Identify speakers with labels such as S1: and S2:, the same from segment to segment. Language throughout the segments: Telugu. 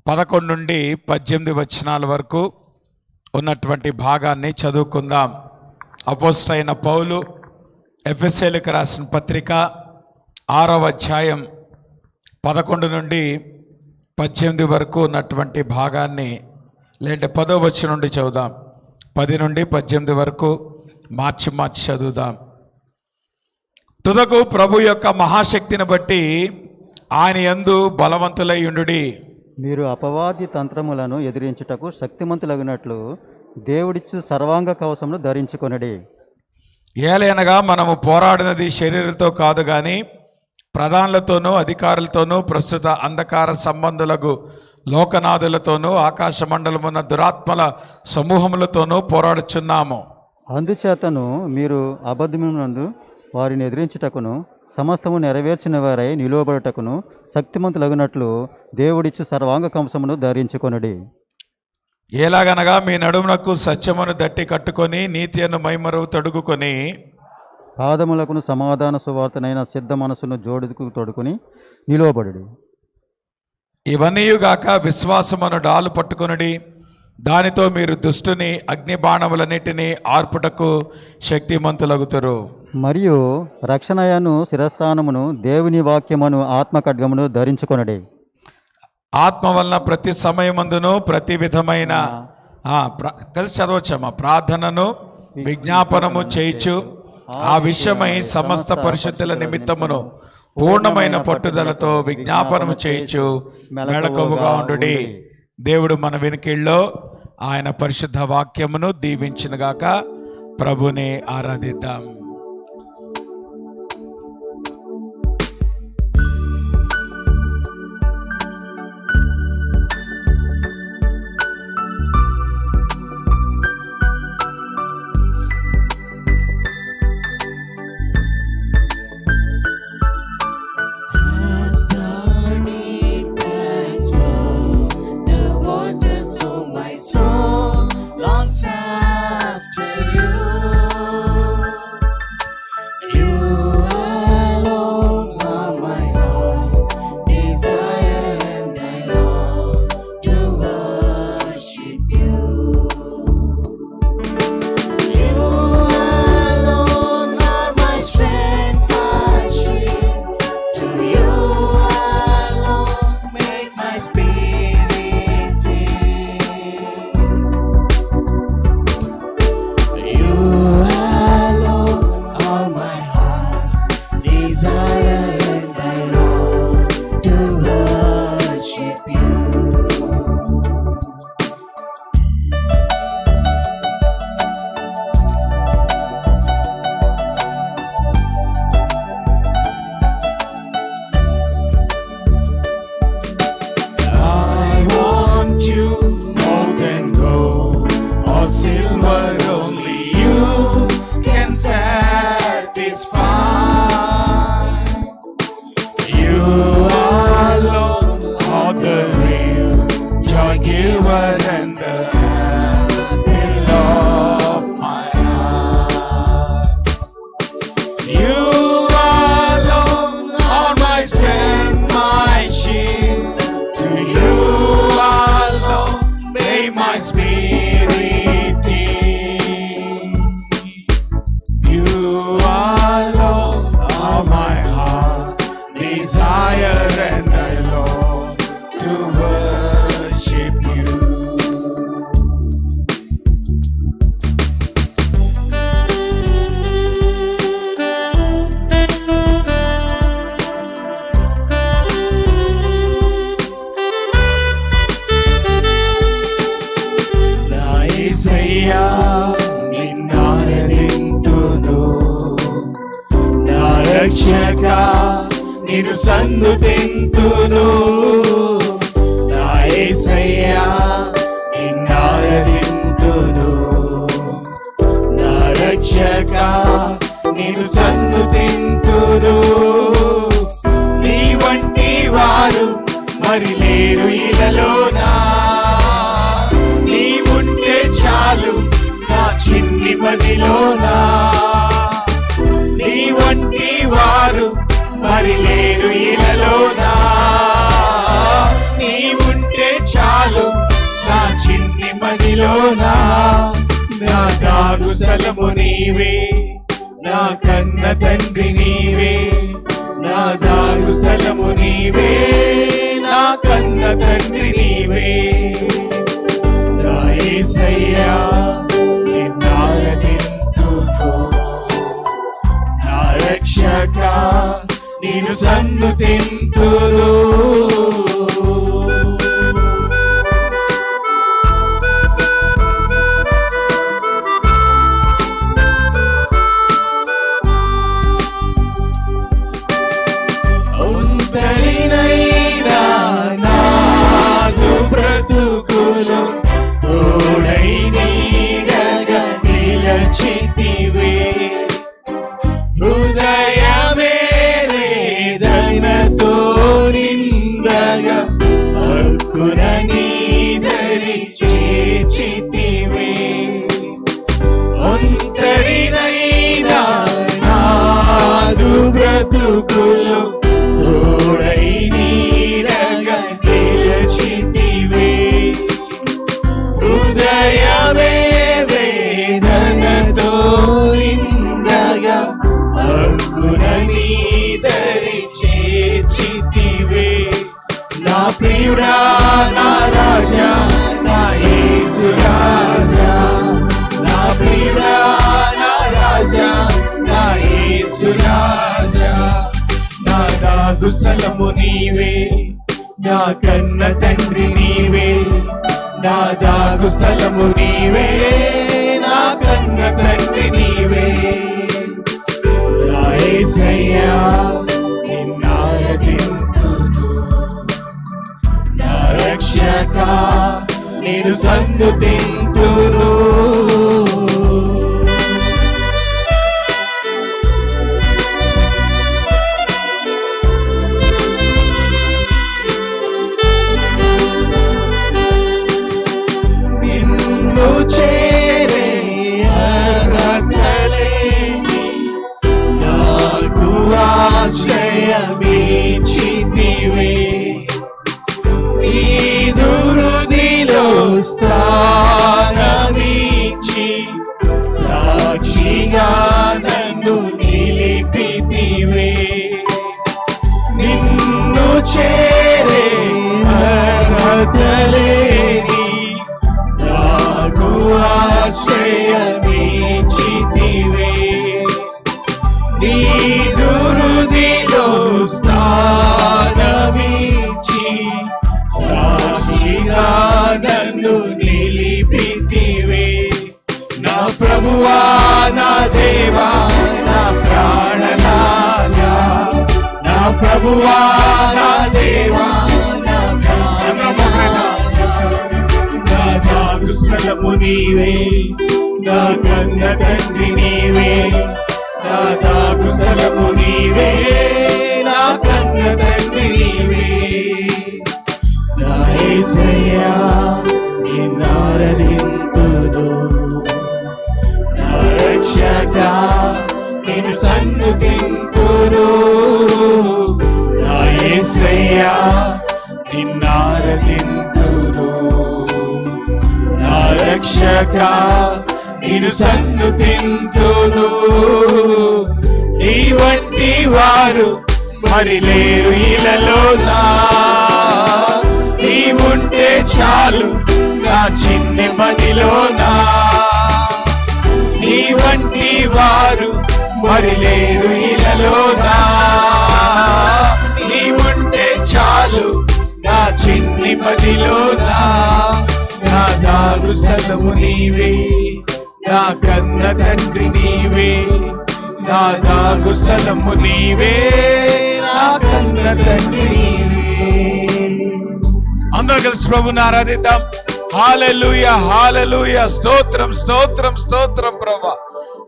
S1: 11 నుండి 18 వచనాల వరకు ఉన్నటువంటి భాగాన్ని చదువుకుందాం. అపోస్తలుడైన పౌలు ఎఫెసీయులకు రాసిన పత్రిక 6వ అధ్యాయం 11 నుండి 18 వరకు ఉన్నటువంటి భాగాన్ని, లేదంటే 10వ వచనం నుండి చదువుదాం. 10 నుండి 18 వరకు మార్చి చదువుదాం. తుదకు ప్రభు యొక్క మహాశక్తిని బట్టి ఆయన యందు బలవంతులై ఉండుడి.
S2: మీరు అపవాది తంత్రములను ఎదిరించుటకు శక్తిమంతులగినట్లు దేవుడిచ్చు సర్వాంగ కవచమును ధరించుకొనడి.
S1: ఏలైనగా మనము పోరాడినది శరీరంతో కాదు గాని ప్రధానులతోనూ అధికారులతోనూ ప్రస్తుత అంధకార సంబంధులకు లోకనాథులతోనూ ఆకాశ మండలమున్న దురాత్మల సమూహములతోనూ పోరాడుచున్నాము.
S2: అందుచేతను మీరు అబద్ధమునందు వారిని ఎదిరించుటకును సమస్తము నెరవేర్చిన వారై నిలువబడుటకును శక్తిమంతులగినట్లు దేవుడిచ్చు సర్వాంగ కవచమును ధరించుకొనడి.
S1: ఎలాగనగా మీ నడుమునకు సత్యమును దట్టి కట్టుకొని నీతి అను మైమరువు తొడుగుకొని
S2: పాదములకును సమాధాన సువార్తనైన సిద్ధ మనసును జోడుకు తొడుకుని నిలువబడుడి.
S1: ఇవన్నీయుగాక విశ్వాసమును డాలు పట్టుకొనుడి. దానితో మీరు దుష్టుని అగ్నిబాణములన్నిటినీ ఆర్పుటకు శక్తిమంతులగుతారు.
S2: మరియు రక్షణయను శిరస్నానమును దేవుని వాక్యమును ఆత్మ ఖడ్గమును ధరించుకొనడి.
S1: ఆత్మ వలన ప్రతి సమయమందును ప్రతి విధమైన కలిసి చదవచ్చమ్మా, ప్రార్థనను విజ్ఞాపనము చేయించు ఆ విషయమై సమస్త పరిశుద్ధుల నిమిత్తమును పూర్ణమైన పట్టుదలతో విజ్ఞాపనము చేయించు మెళకువగా ఉండుడి. దేవుడు మన వెనుకల్లో ఆయన పరిశుద్ధ వాక్యమును దీవించునుగాక. ప్రభుని ఆరాధిద్దాం.
S3: నిన్ను సన్నుతింతును నా యేసయ్యా నిన్నారాధింతును నా రక్షకా నిన్ను సన్నుతింతును నీ వంటి వారు మరి లేరు ఇలలోనా నీవుంటే చాలు నా చిన్ని మదిలోనా నీ వంటి వారు మరి లేరు ఇలలోనా నీవుంటే చాలు నెమ్మదిలోనా నా దాగు స్థలము నీవే నా కన్న తండ్రి నీవే నా దాగు స్థలము నీవే నా కన్న తండ్రి నీవే నా యేసయ్యా నిన్నారాధింతును నా రక్షక నిన్ను సన్నుతింతును ఒంటరినైనా నాదు బ్రతుకులో తోడై నీడగా నిలచితివే హృదయమే వేదనతో నిండగా హక్కున నీదరి చేర్చితివే ఒంటరినైనా నాదు బ్రతుకులో తోడై నీడగా నిలచితివే హృదయమే వేదనతో నిండగా హక్కున నీదరి చేర్చితివే నా ప్రియుడా నా రాజా నా యేసు రాజా నా ప్రియుడా నా రాజా నా యేసు రాజా నా దాగు స్థలము నీవే నా కన్న తండ్రి నీవే నా దాగు స్థలము నీవే నా కన్న తండ్రి నీవే నా యేసయ్యా నిన్నారాధింతును నా రక్షక నిన్ను సన్నుతింతును నిన్ను చేరే అర్హతలేని నాకు ఆశ్రయమిచ్చితివే నీ దురుదిలో స్థానమిచ్చి సాక్షిగా నన్ను నిలిపితివే నిన్ను చేరే అర్హతలేని నాకు ఆశ్రయమిచ్చితివే నీ దురుదిలో స్థానమిచ్చి సాక్షిగా నన్ను నిలిపితివే నా ప్రభువా నా దేవా నా ప్రాణనాథా నా ప్రభువా నా దేవా నా ప్రాణనాథా నా దాగు స్థలము నీవే నా కన్న తండ్రి నీవే నా దాగు స్థలము నీవే నా కన్న తండ్రి నీవే నా యేసయ్యా నిన్నారాధింతును నా రక్షక నిన్ను సన్నుతింతును నా యేసయ్యా నిన్నారాధింతును నా రక్షక నిన్ను సన్నుతింతును నీ వంటి వారు మరి లేరు ఇలలోనా నీవుంటే చాలు నా చిన్ని మదిలోనా నీ వంటి వారు మరి లేరు ఇలలోనా నీవుంటే చాలు నా చిన్ని మదిలోనా నా దాగు స్థలము నీవే నా కన్న తండ్రి నీవే నా దాగు స్థలము నీవే నా కన్న తండ్రి నీవే
S1: అందరూ కలిసి ప్రభుని ఆరాధిద్దాం. హల్లెలూయా హల్లెలూయా స్తోత్రం స్తోత్రం స్తోత్రం ప్రభువా.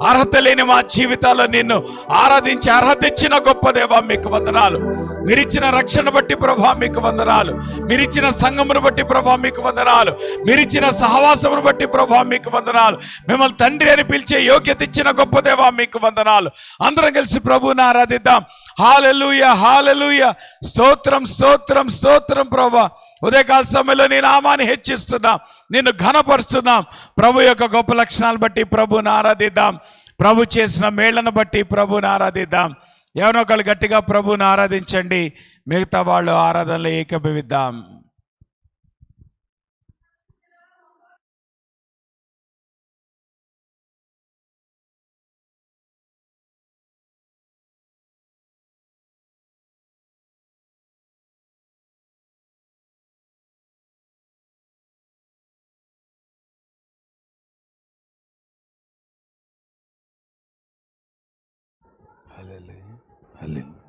S1: అర్హత లేని మా జీవితాల్లో నిన్ను ఆరాధించి అర్హత ఇచ్చిన గొప్ప దేవా మీకు వందనాలు. మీరిచ్చిన రక్షణ బట్టి ప్రభా మీకు వందనాలు. మీరిచ్చిన సంఘమును బట్టి ప్రభా మీకు వందనాలు. మీరిచ్చిన సహవాసమును బట్టి ప్రభా మీకు వందనాలు. మిమ్మల్ని తండ్రి అని పిలిచే యోగ్యత ఇచ్చిన గొప్ప దేవా మీకు వందనాలు. అందరం కలిసి ప్రభువుని ఆరాధిద్దాం. హల్లెలూయా, హల్లెలూయా. స్తోత్రం, స్తోత్రం, స్తోత్రం ప్రభా. ఉదయకాల సమయంలో నీ నామాన్ని హెచ్చిస్తున్నాం, నిన్ను ఘనపరుస్తున్నాం. ప్రభు యొక్క గొప్ప లక్షణాలు బట్టి ప్రభువుని ఆరాధిద్దాం. ప్రభు చేసిన మేళ్లను బట్టి ప్రభువుని ఆరాధిద్దాం. ఎవరో ఒకళ్ళు గట్టిగా ప్రభువుని ఆరాధించండి. మిగతా వాళ్ళు ఆరాధనలో ఏకీభవిద్దాం. హల్లెలూయా, హల్లెలూయా.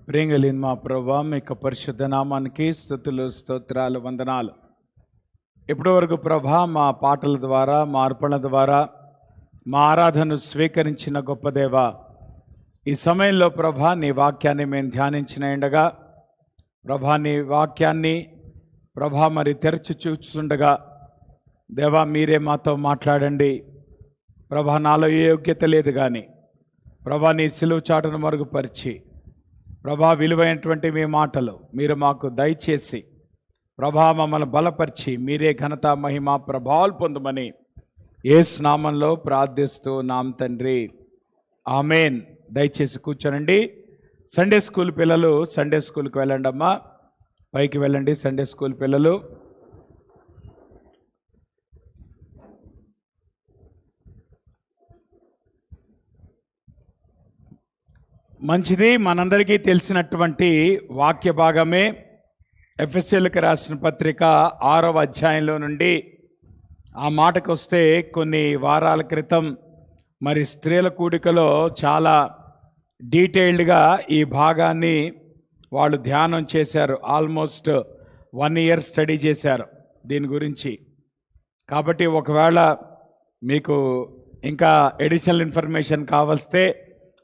S1: ప్రేంగలిన్ మా ప్రభా, మీ యొక్క పరిశుద్ధ నామానికి స్తుతులు, స్తోత్రాలు, వందనాలు. ఇప్పటి వరకు ప్రభా మా పాటల ద్వారా, మా అర్పణ ద్వారా మా ఆరాధనను స్వీకరించిన గొప్ప దేవా, ఈ సమయంలో ప్రభా నీ వాక్యాన్ని మేము ధ్యానించిన ఎండగా ప్రభా నీ వాక్యాన్ని ప్రభా మరి తెరచి చూస్తుండగా దేవా మీరే మాతో మాట్లాడండి ప్రభా. నాలో ఏ యోగ్యత లేదు కానీ ప్రభా నీ సిలువ చాటును మరుగుపరిచి ప్రభా విలువైనటువంటి మీ మాటలు మీరు మాకు దయచేసి ప్రభా మమ్మల్ని బలపరిచి మీరే ఘనత, మహిమ, ప్రభావాలు పొందమని యేసు నామంలో ప్రార్థిస్తూ నామ తండ్రి, ఆమేన్. దయచేసి కూర్చోనండి. సండే స్కూల్ పిల్లలు సండే స్కూల్కి వెళ్ళండి అమ్మా, పైకి వెళ్ళండి. సండే స్కూల్ పిల్లలు మంచిది. మనందరికీ తెలిసినటువంటి వాక్య భాగమే ఎఫెసీయులకు రాసిన పత్రిక 6వ అధ్యాయంలో నుండి. ఆ మాటకు వస్తే కొన్ని వారాల క్రితం మరి స్త్రీల కూడికలో చాలా డీటెయిల్డ్గా ఈ భాగాన్ని వాళ్ళు ధ్యానం చేశారు. ఆల్మోస్ట్ 1 ఇయర్ స్టడీ చేశారు దీని గురించి. కాబట్టి ఒకవేళ మీకు ఇంకా ఎడిషనల్ ఇన్ఫర్మేషన్ కావలిస్తే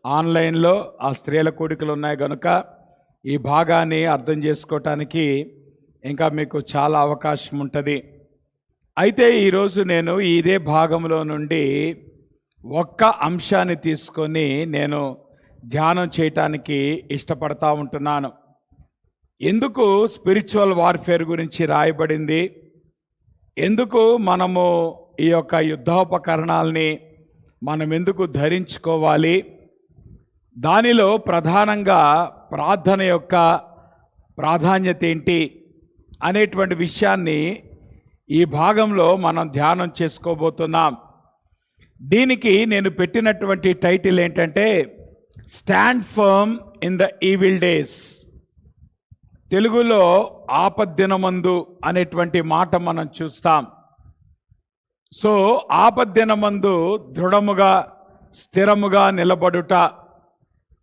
S1: ఆన్లైన్లో ఆ స్త్రీల కూడికలు ఉన్నాయి కనుక ఈ భాగాన్ని అర్థం చేసుకోవటానికి ఇంకా మీకు చాలా అవకాశం ఉంటుంది. అయితే ఈరోజు నేను ఇదే భాగంలో నుండి ఒక్క అంశాన్ని తీసుకొని నేను ధ్యానం చేయటానికి ఇష్టపడతా ఉంటున్నాను. ఎందుకు స్పిరిచువల్ వార్ఫేర్ గురించి రాయబడింది, ఎందుకు మనము ఈ యొక్క యుద్ధోపకరణాలని మనం ఎందుకు ధరించుకోవాలి, దానిలో ప్రధానంగా ప్రార్థన యొక్క ప్రాధాన్యత ఏంటి అనేటువంటి విషయాన్ని ఈ భాగంలో మనం ధ్యానం చేసుకోబోతున్నాం. దీనికి నేను పెట్టినటువంటి టైటిల్ ఏంటంటే stand firm in the evil days. తెలుగులో ఆపద్దినమందు అనేటువంటి మాట మనం చూస్తాం. సో ఆపద్దినమందు దృఢముగా స్థిరముగా నిలబడుట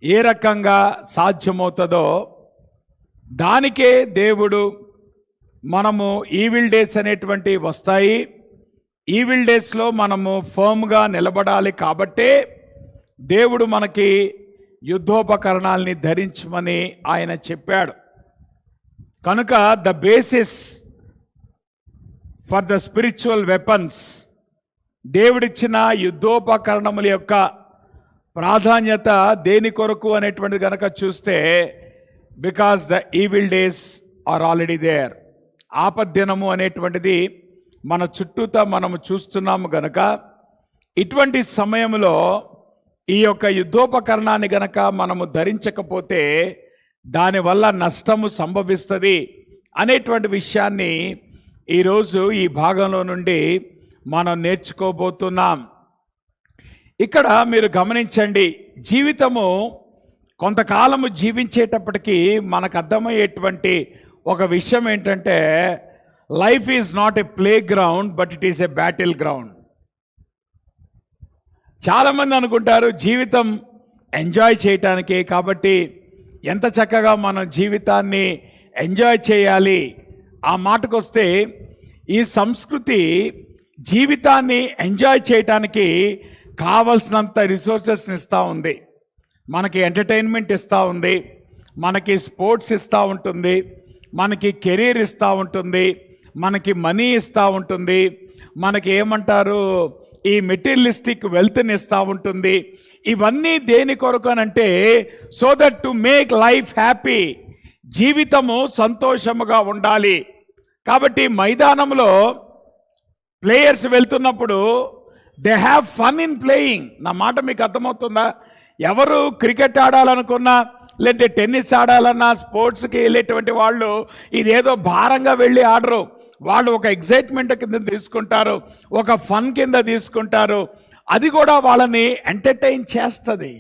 S1: ఏ రకంగా సాధ్యమవుతుందో దానికే దేవుడు మనము ఈవిల్ డేస్ అనేటువంటి వస్తాయి, ఈవిల్ డేస్లో మనము ఫర్మ్గా నిలబడాలి కాబట్టే దేవుడు మనకి యుద్ధోపకరణాలని ధరించమని ఆయన చెప్పాడు. కనుక the basis for the spiritual weapons, దేవుడిచ్చిన యుద్ధోపకరణముల యొక్క ప్రాధాన్యత దేని కొరకు అనేటువంటిది కనుక చూస్తే, because the evil days are already there. ఆపద్దినము అనేటువంటిది మన చుట్టూతా మనము చూస్తున్నాము గనక ఇటువంటి సమయంలో ఈ యొక్క యుద్ధోపకరణాన్ని గనక మనము ధరించకపోతే దానివల్ల నష్టము సంభవిస్తుంది అనేటువంటి విషయాన్ని ఈరోజు ఈ భాగంలో నుండి మనం నేర్చుకోబోతున్నాం. ఇక్కడ మీరు గమనించండి, జీవితము కొంతకాలము జీవించేటప్పటికీ మనకు అర్థమయ్యేటువంటి ఒక విషయం ఏంటంటే, life is not a play ground but it is a battle ground. చాలామంది అనుకుంటారు జీవితం ఎంజాయ్ చేయటానికే, కాబట్టి ఎంత చక్కగా మనం జీవితాన్ని ఎంజాయ్ చేయాలి. ఆ మాటకు వస్తే ఈ సంస్కృతి జీవితాన్ని ఎంజాయ్ చేయటానికి కావలసినంత రిసోర్సెస్ని ఇస్తూ ఉంది. మనకి ఎంటర్టైన్మెంట్ ఇస్తూ ఉంది, మనకి స్పోర్ట్స్ ఇస్తూ ఉంటుంది, మనకి కెరీర్ ఇస్తూ ఉంటుంది, మనకి మనీ ఇస్తూ ఉంటుంది, మనకి ఏమంటారు ఈ మెటీరియలిస్టిక్ వెల్త్ని ఇస్తూ ఉంటుంది. ఇవన్నీ దేని కొరకు అనంటే so that to make life happy, జీవితము సంతోషముగా ఉండాలి. కాబట్టి మైదానంలో ప్లేయర్స్ వెళ్తున్నప్పుడు they have fun in playing. నా మాట మీకు అర్థమవుతుందా? ఎవరు క్రికెట్ ఆడాలనుకున్నా లేదంటే టెన్నిస్ ఆడాలన్నా స్పోర్ట్స్కి వెళ్ళేటువంటి వాళ్ళు ఇదేదో భారంగా వెళ్ళి ఆడరు. వాళ్ళు ఒక ఎగ్జైట్మెంట్ కింద తీసుకుంటారు, ఒక ఫన్ కింద తీసుకుంటారు. అది కూడా వాళ్ళని ఎంటర్టైన్ చేస్తుంది.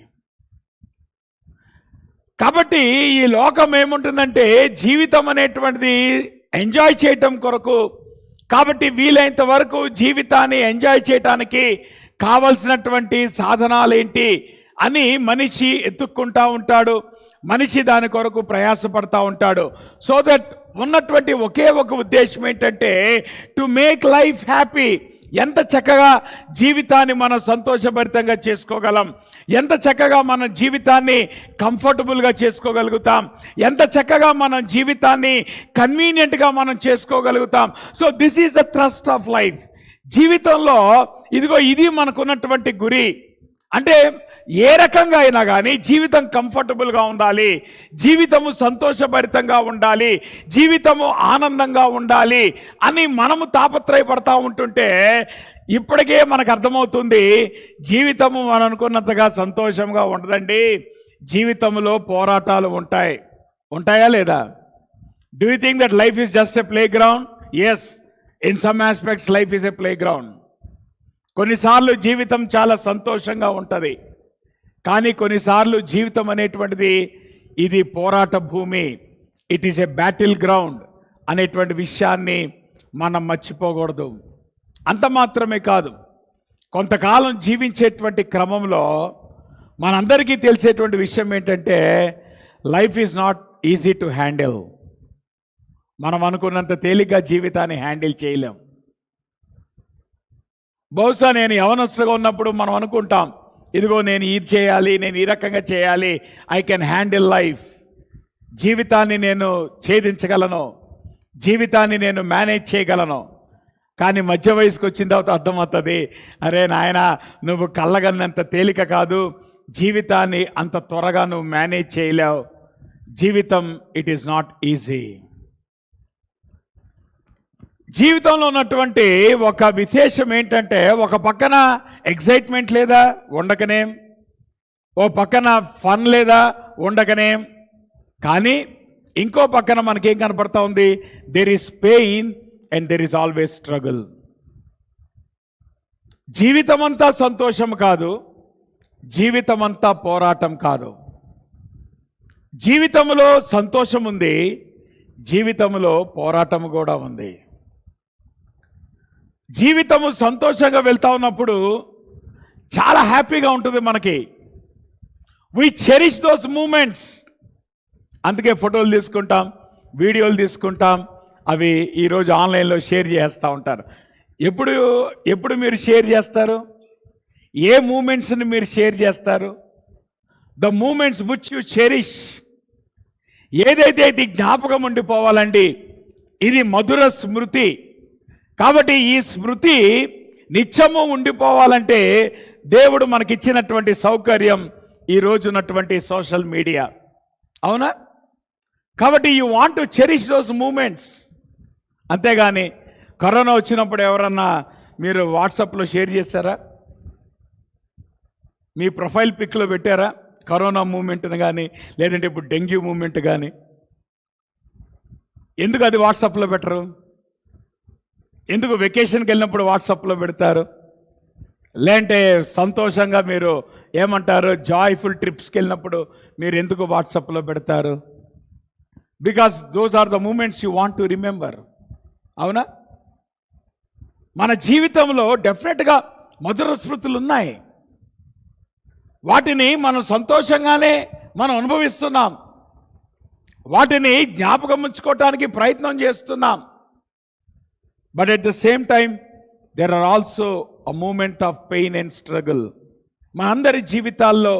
S1: కాబట్టి ఈ లోకం ఏముంటుందంటే జీవితం అనేటువంటిది ఎంజాయ్ చేయటం కొరకు. కాబట్టి వీలైనంత వరకు జీవితాన్ని ఎంజాయ్ చేయటానికి కావలసినటువంటి సాధనాలు ఏంటి అని మనిషి ఎత్తుక్కుంటా ఉంటాడు, మనిషి దాని కొరకు ప్రయాసపడతా ఉంటాడు. సో దట్ ఉన్నటువంటి ఒకే ఒక ఉద్దేశం ఏంటంటే టు మేక్ లైఫ్ హ్యాపీ. ఎంత చక్కగా జీవితాన్ని మనం సంతోషభరితంగా చేసుకోగలం, ఎంత చక్కగా మన జీవితాన్ని కంఫర్టబుల్గా చేసుకోగలుగుతాం, ఎంత చక్కగా మన జీవితాన్ని కన్వీనియంట్గా మనం చేసుకోగలుగుతాం. So this is the thrust of life. జీవితంలో ఇదిగో ఇది మనకున్నటువంటి గురి. అంటే ఏ రకంగా అయినా కానీ జీవితం కంఫర్టబుల్గా ఉండాలి, జీవితము సంతోషభరితంగా ఉండాలి, జీవితము ఆనందంగా ఉండాలి అని మనము తాపత్రయపడతా ఉంటుంటే ఇప్పటికే మనకు అర్థమవుతుంది జీవితము మనం అనుకున్నంతగా సంతోషంగా ఉండదండి. జీవితంలో పోరాటాలు ఉంటాయా లేదా? Do you think that life is just a playground? Yes, in some aspects life is a playground. కొన్నిసార్లు జీవితం చాలా సంతోషంగా ఉంటుంది, కానీ కొన్నిసార్లు జీవితం అనేటువంటిది ఇది పోరాట భూమి, it is a battle ground అనేటువంటి విషయాన్ని మనం మర్చిపోకూడదు. అంత మాత్రమే కాదు, కొంతకాలం జీవించేటువంటి క్రమంలో మనందరికీ తెలిసేటువంటి విషయం ఏంటంటే life is not easy to handle. మనం అనుకున్నంత తేలిగ్గా జీవితాన్ని హ్యాండిల్ చేయలేం. బహుశా నేను యవనస్తుగా ఉన్నప్పుడు మనం అనుకుంటాం, ఇదిగో నేను ఇది చేయాలి, నేను ఈ రకంగా చేయాలి, ఐ కెన్ హ్యాండిల్ లైఫ్. జీవితాన్ని నేను ఛేదించగలను, జీవితాన్ని నేను మేనేజ్ చేయగలను. కానీ మధ్య వయసుకు వచ్చిన తర్వాత అర్థమవుతుంది, అరే నాయన నువ్వు కళ్ళగన్నంత తేలిక కాదు, జీవితాన్ని అంత త్వరగా నువ్వు మేనేజ్ చేయలేవు. జీవితం ఇట్ ఈస్ నాట్ ఈజీ. జీవితంలో ఉన్నటువంటి ఒక విశేషం ఏంటంటే, ఒక పక్కన ఎగ్జైట్మెంట్ లేదా ఉండకనేం, ఓ పక్కన ఫన్ లేదా ఉండకనేం, కానీ ఇంకో పక్కన మనకేం కనపడతా ఉంది, there is pain and there is always struggle. జీవితం అంతా సంతోషం కాదు, జీవితం అంతా పోరాటం కాదు. జీవితంలో సంతోషం ఉంది, జీవితంలో పోరాటం కూడా ఉంది. జీవితము సంతోషంగా వెళ్తా ఉన్నప్పుడు చాలా హ్యాపీగా ఉంటుంది మనకి. We cherish those moments. అందుకే ఫోటోలు తీసుకుంటాం, వీడియోలు తీసుకుంటాం, అవి ఈరోజు ఆన్లైన్లో షేర్ చేస్తూ ఉంటారు. ఎప్పుడు మీరు షేర్ చేస్తారు? ఏ మూమెంట్స్ని మీరు షేర్ చేస్తారు? The moments which you cherish. ఏదైతే ఇది జ్ఞాపకం ఉండిపోవాలండి, ఇది మధుర స్మృతి. కాబట్టి ఈ స్మృతి నిత్యము ఉండిపోవాలంటే దేవుడు మనకిచ్చినటువంటి సౌకర్యం ఈ రోజు ఉన్నటువంటి సోషల్ మీడియా, అవునా? కాబట్టి you want to cherish those moments. అంతేగాని కరోనా వచ్చినప్పుడు ఎవరన్నా మీరు వాట్సాప్లో షేర్ చేశారా? మీ ప్రొఫైల్ పిక్లో పెట్టారా కరోనా మూమెంట్ని కానీ, లేదంటే ఇప్పుడు డెంగ్యూ మూమెంట్ కానీ? ఎందుకు అది వాట్సాప్లో పెట్టరు? ఎందుకు వెకేషన్కి వెళ్ళినప్పుడు వాట్సాప్లో పెడతారు? లేదంటే సంతోషంగా మీరు ఏమంటారు, జాయ్ఫుల్ ట్రిప్స్కి వెళ్ళినప్పుడు మీరు ఎందుకు వాట్సాప్లో పెడతారు? Because those are the moments you want to remember, అవునా? మన జీవితంలో డెఫినెట్గా మధుర స్మృతులు ఉన్నాయి. వాటిని మనం సంతోషంగానే మనం అనుభవిస్తున్నాం, వాటిని జ్ఞాపకం ఉంచుకోవటానికి ప్రయత్నం చేస్తున్నాం. But at the same time there are also a moment of pain and struggle. మనందరి జీవితాల్లో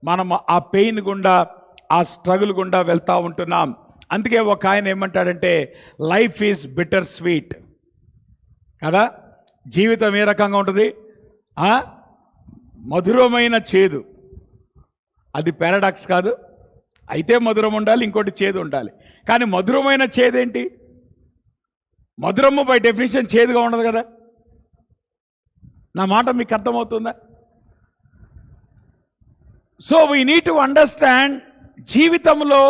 S1: మనం ఆ పెయిన్ గుండా, ఆ స్ట్రగుల్ గుండా వెళ్తూ ఉంటున్నాం. అందుకే ఒక ఆయన ఏమంటాడంటే, లైఫ్ ఈజ్ బిటర్ స్వీట్ కదా. జీవితం ఏ రకంగా ఉంటుంది? మధురమైన చేదు. అది పారాడాక్స్ కాదు? అయితే మధురం ఉండాలి, ఇంకోటి చేదు ఉండాలి. కానీ మధురమైన చేదేంటి? మధురము బై డెఫినేషన్ చేదుగా ఉండదు కదా. నా మాట మీకు అర్థమవుతుందా? So we need to understand, జీవితంలో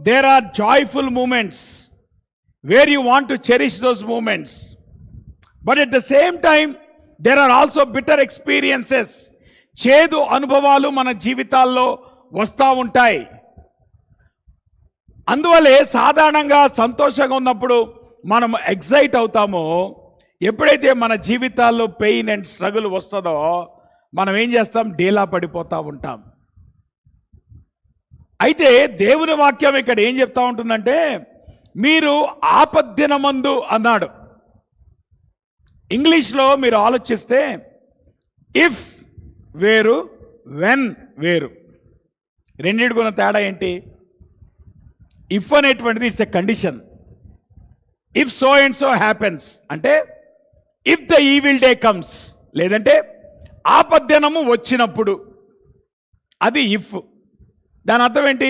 S1: there are joyful moments where you want to cherish those moments. But at the same time there are also bitter experiences. చేదు అనుభవాలు మన జీవితాల్లో వస్తూ ఉంటాయి. అందువల్లే సాధారణంగా సంతోషంగా ఉన్నప్పుడు మనం ఎగ్జైట్ అవుతామో, ఎప్పుడైతే మన జీవితాల్లో పెయిన్ అండ్ స్ట్రగుల్ వస్తుందో మనం ఏం చేస్తాం? డీలా పడిపోతూ ఉంటాం. అయితే దేవుని వాక్యం ఇక్కడ ఏం చెప్తా ఉంటుందంటే, మీరు ఆపద్దినమందు అన్నాడు. ఇంగ్లీష్లో మీరు ఆలోచిస్తే ఇఫ్ వేరు, వెన్ వేరు. రెండింటికి ఉన్న తేడా ఏంటి? ఇఫ్ అనేటువంటిది it's a condition. If so and so happens అంటే if the evil day comes, లేదంటే ఆపద్దినము వచ్చినప్పుడు, అది ఇఫ్. దాని అర్థం ఏంటి?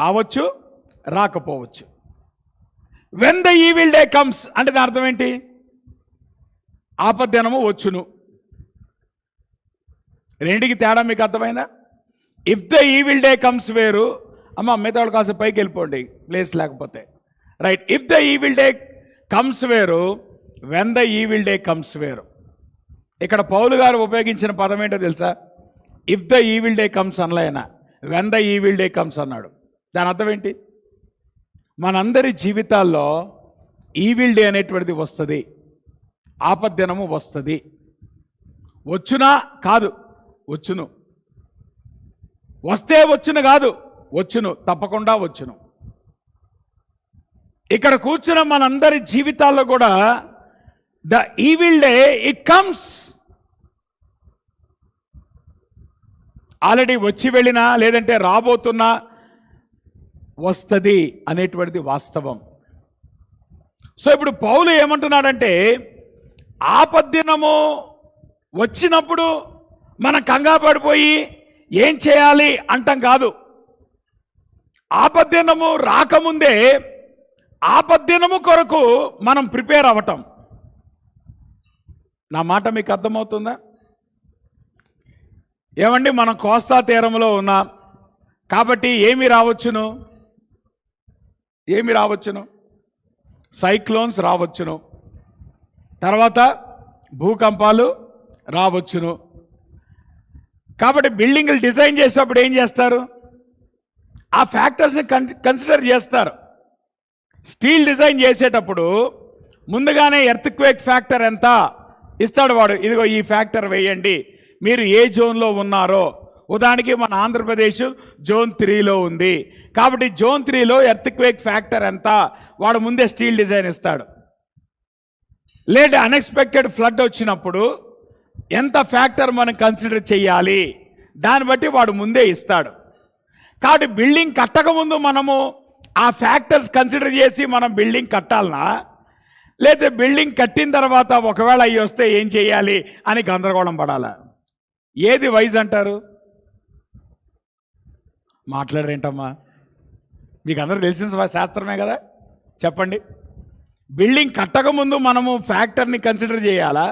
S1: రావచ్చు, రాకపోవచ్చు. When the evil day comes అంటే దాని అర్థం ఏంటి? ఆపద్దినము వచ్చును. రెండుకి తేడా మీకు అర్థమైందా? If the evil day comes వేరు. అమ్మ మిగతాడు కాస్త పైకి వెళ్ళిపోండి ప్లేస్ లేకపోతే. Right, if the evil day comes వేరు, when the evil day comes వేరు. ఇక్కడ పౌలు గారు ఉపయోగించిన పదం ఏంటో తెలుసా? If the evil day comes అనలైనా, when the evil day comes అన్నాడు. దాని అర్థం ఏంటి? మనందరి జీవితాల్లో ఈవిల్ డే అనేటువంటిది వస్తుంది, ఆపద్దినము వస్తుంది. వచ్చునా? కాదు, వచ్చును. వస్తే వచ్చును కాదు, వచ్చును, తప్పకుండా వచ్చును. ఇక్కడ కూర్చున్న మనందరి జీవితాల్లో కూడా the evil day it comes. Already వచ్చి వెళ్ళినా, లేదంటే రాబోతున్నా వస్తుంది అనేటువంటిది వాస్తవం. సో ఇప్పుడు పౌలు ఏమంటున్నాడంటే, ఆపద్దినము వచ్చినప్పుడు మనం కంగారు పడిపోయి ఏం చేయాలి అంటాం కాదు. ఆపద్దినము రాకముందే ఆపద్దినము కొరకు మనం ప్రిపేర్ అవ్వటం. నా మాట మీకు అర్థమవుతుందా? ఏమండి, మనం కోస్తా తీరంలో ఉన్నాం కాబట్టి ఏమి రావచ్చును? సైక్లోన్స్ రావచ్చును, తర్వాత భూకంపాలు రావచ్చును. కాబట్టి బిల్డింగ్లు డిజైన్ చేసేటప్పుడు ఏం చేస్తారు? ఆ ఫ్యాక్టర్స్ని కన్సిడర్ చేస్తారు. స్టీల్ డిజైన్ చేసేటప్పుడు ముందుగానే ఎర్త్క్వేక్ ఫ్యాక్టర్ ఎంత ఇస్తాడు వాడు. ఇదిగో ఈ ఫ్యాక్టర్ వేయండి, మీరు ఏ జోన్లో ఉన్నారో. ఉదాహరణకి మన ఆంధ్రప్రదేశ్ జోన్ 3లో ఉంది కాబట్టి జోన్ 3లో ఎర్త్క్వేక్ ఫ్యాక్టర్ ఎంత వాడు ముందే స్టీల్ డిజైన్ ఇస్తాడు. లేదా అన్ఎక్స్పెక్టెడ్ ఫ్లడ్ వచ్చినప్పుడు ఎంత ఫ్యాక్టర్ మనం కన్సిడర్ చేయాలి దాన్ని బట్టి వాడు ముందే ఇస్తాడు. కాబట్టి బిల్డింగ్ కట్టకముందు మనము ఆ ఫ్యాక్టర్స్ కన్సిడర్ చేసి మనం బిల్డింగ్ కట్టాలనా, లేదా బిల్డింగ్ కట్టిన తర్వాత ఒకవేళ అవి వస్తే ఏం చేయాలి అని గందరగోళం పడాలా? ఏది వైజ్ అంటారు? మాట్లాడరేంటమ్మా? మీకు అందరూ తెలిసిన శాస్త్రమే కదా, చెప్పండి. బిల్డింగ్ కట్టకముందు మనము ఫ్యాక్టర్ని కన్సిడర్ చేయాలా?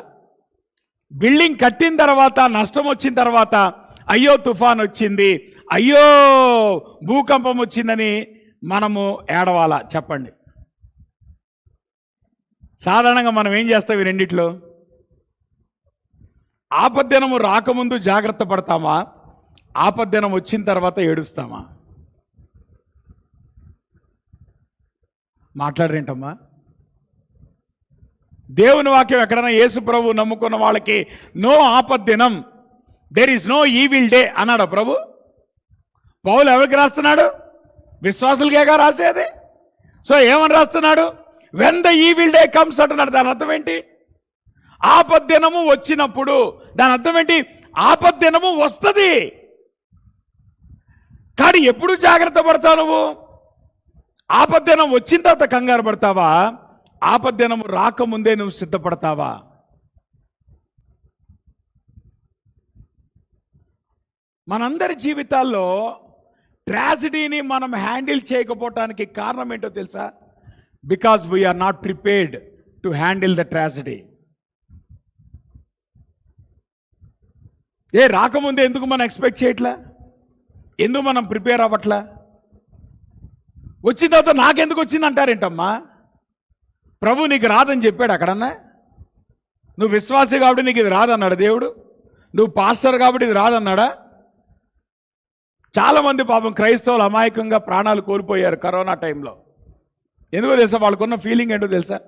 S1: బిల్డింగ్ కట్టిన తర్వాత నష్టం వచ్చిన తర్వాత అయ్యో తుఫాన్ వచ్చింది, అయ్యో భూకంపం వచ్చిందని మనము ఏడవాలా? చెప్పండి. సాధారణంగా మనం ఏం చేస్తాం ఈ రెండిట్లో? ఆపద్దినము రాకముందు జాగ్రత్త పడతామా, ఆపద్దినం వచ్చిన తర్వాత ఏడుస్తామా? మాట్లాడరేంటమ్మా? దేవుని వాక్యం ఎక్కడైనా యేసు ప్రభు నమ్ముకున్న వాళ్ళకి నో ఆపద్దినం, there is no evil day అన్నాడు ప్రభు. పౌలు ఎవరికి రాస్తున్నాడు? విశ్వాసులకేగా రాసేది. సో ఏమని రాస్తున్నాడు? When the evil day comes అంటున్నాడు. దాని అర్థం ఏంటి? ఆపద్దినము వచ్చినప్పుడు. దాని అర్థం ఏంటి? ఆపద్దినము వస్తుంది. కానీ ఎప్పుడు జాగ్రత్త పడతావు నువ్వు? ఆపద్దినం వచ్చిన తర్వాత కంగారు పడతావా, ఆపద్దినము రాకముందే నువ్వు సిద్ధపడతావా? మనందరి జీవితాల్లో ట్రాజడీని మనం హ్యాండిల్ చేయకపోవటానికి కారణం ఏంటో తెలుసా? Because we are not prepared to handle the tragedy. రాకముందే ఎందుకు మనం ఎక్స్పెక్ట్ చేయట్లా? ఎందుకు మనం ప్రిపేర్ అవ్వట్లా? వచ్చిన తర్వాత నాకెందుకు వచ్చింది అంటారేంటమ్మా? ప్రభు నీకు రాదని చెప్పాడు అక్కడన్నా? నువ్వు విశ్వాసి కాబట్టి నీకు ఇది రాదన్నాడు దేవుడు? నువ్వు పాస్టర్ కాబట్టి ఇది రాదన్నాడా? చాలామంది పాపం క్రైస్తవులు అమాయకంగా ప్రాణాలు కోల్పోయారు కరోనా టైంలో. ఎందుకో తెలుసా? వాళ్ళకున్న ఫీలింగ్ ఏంటో తెలుసా?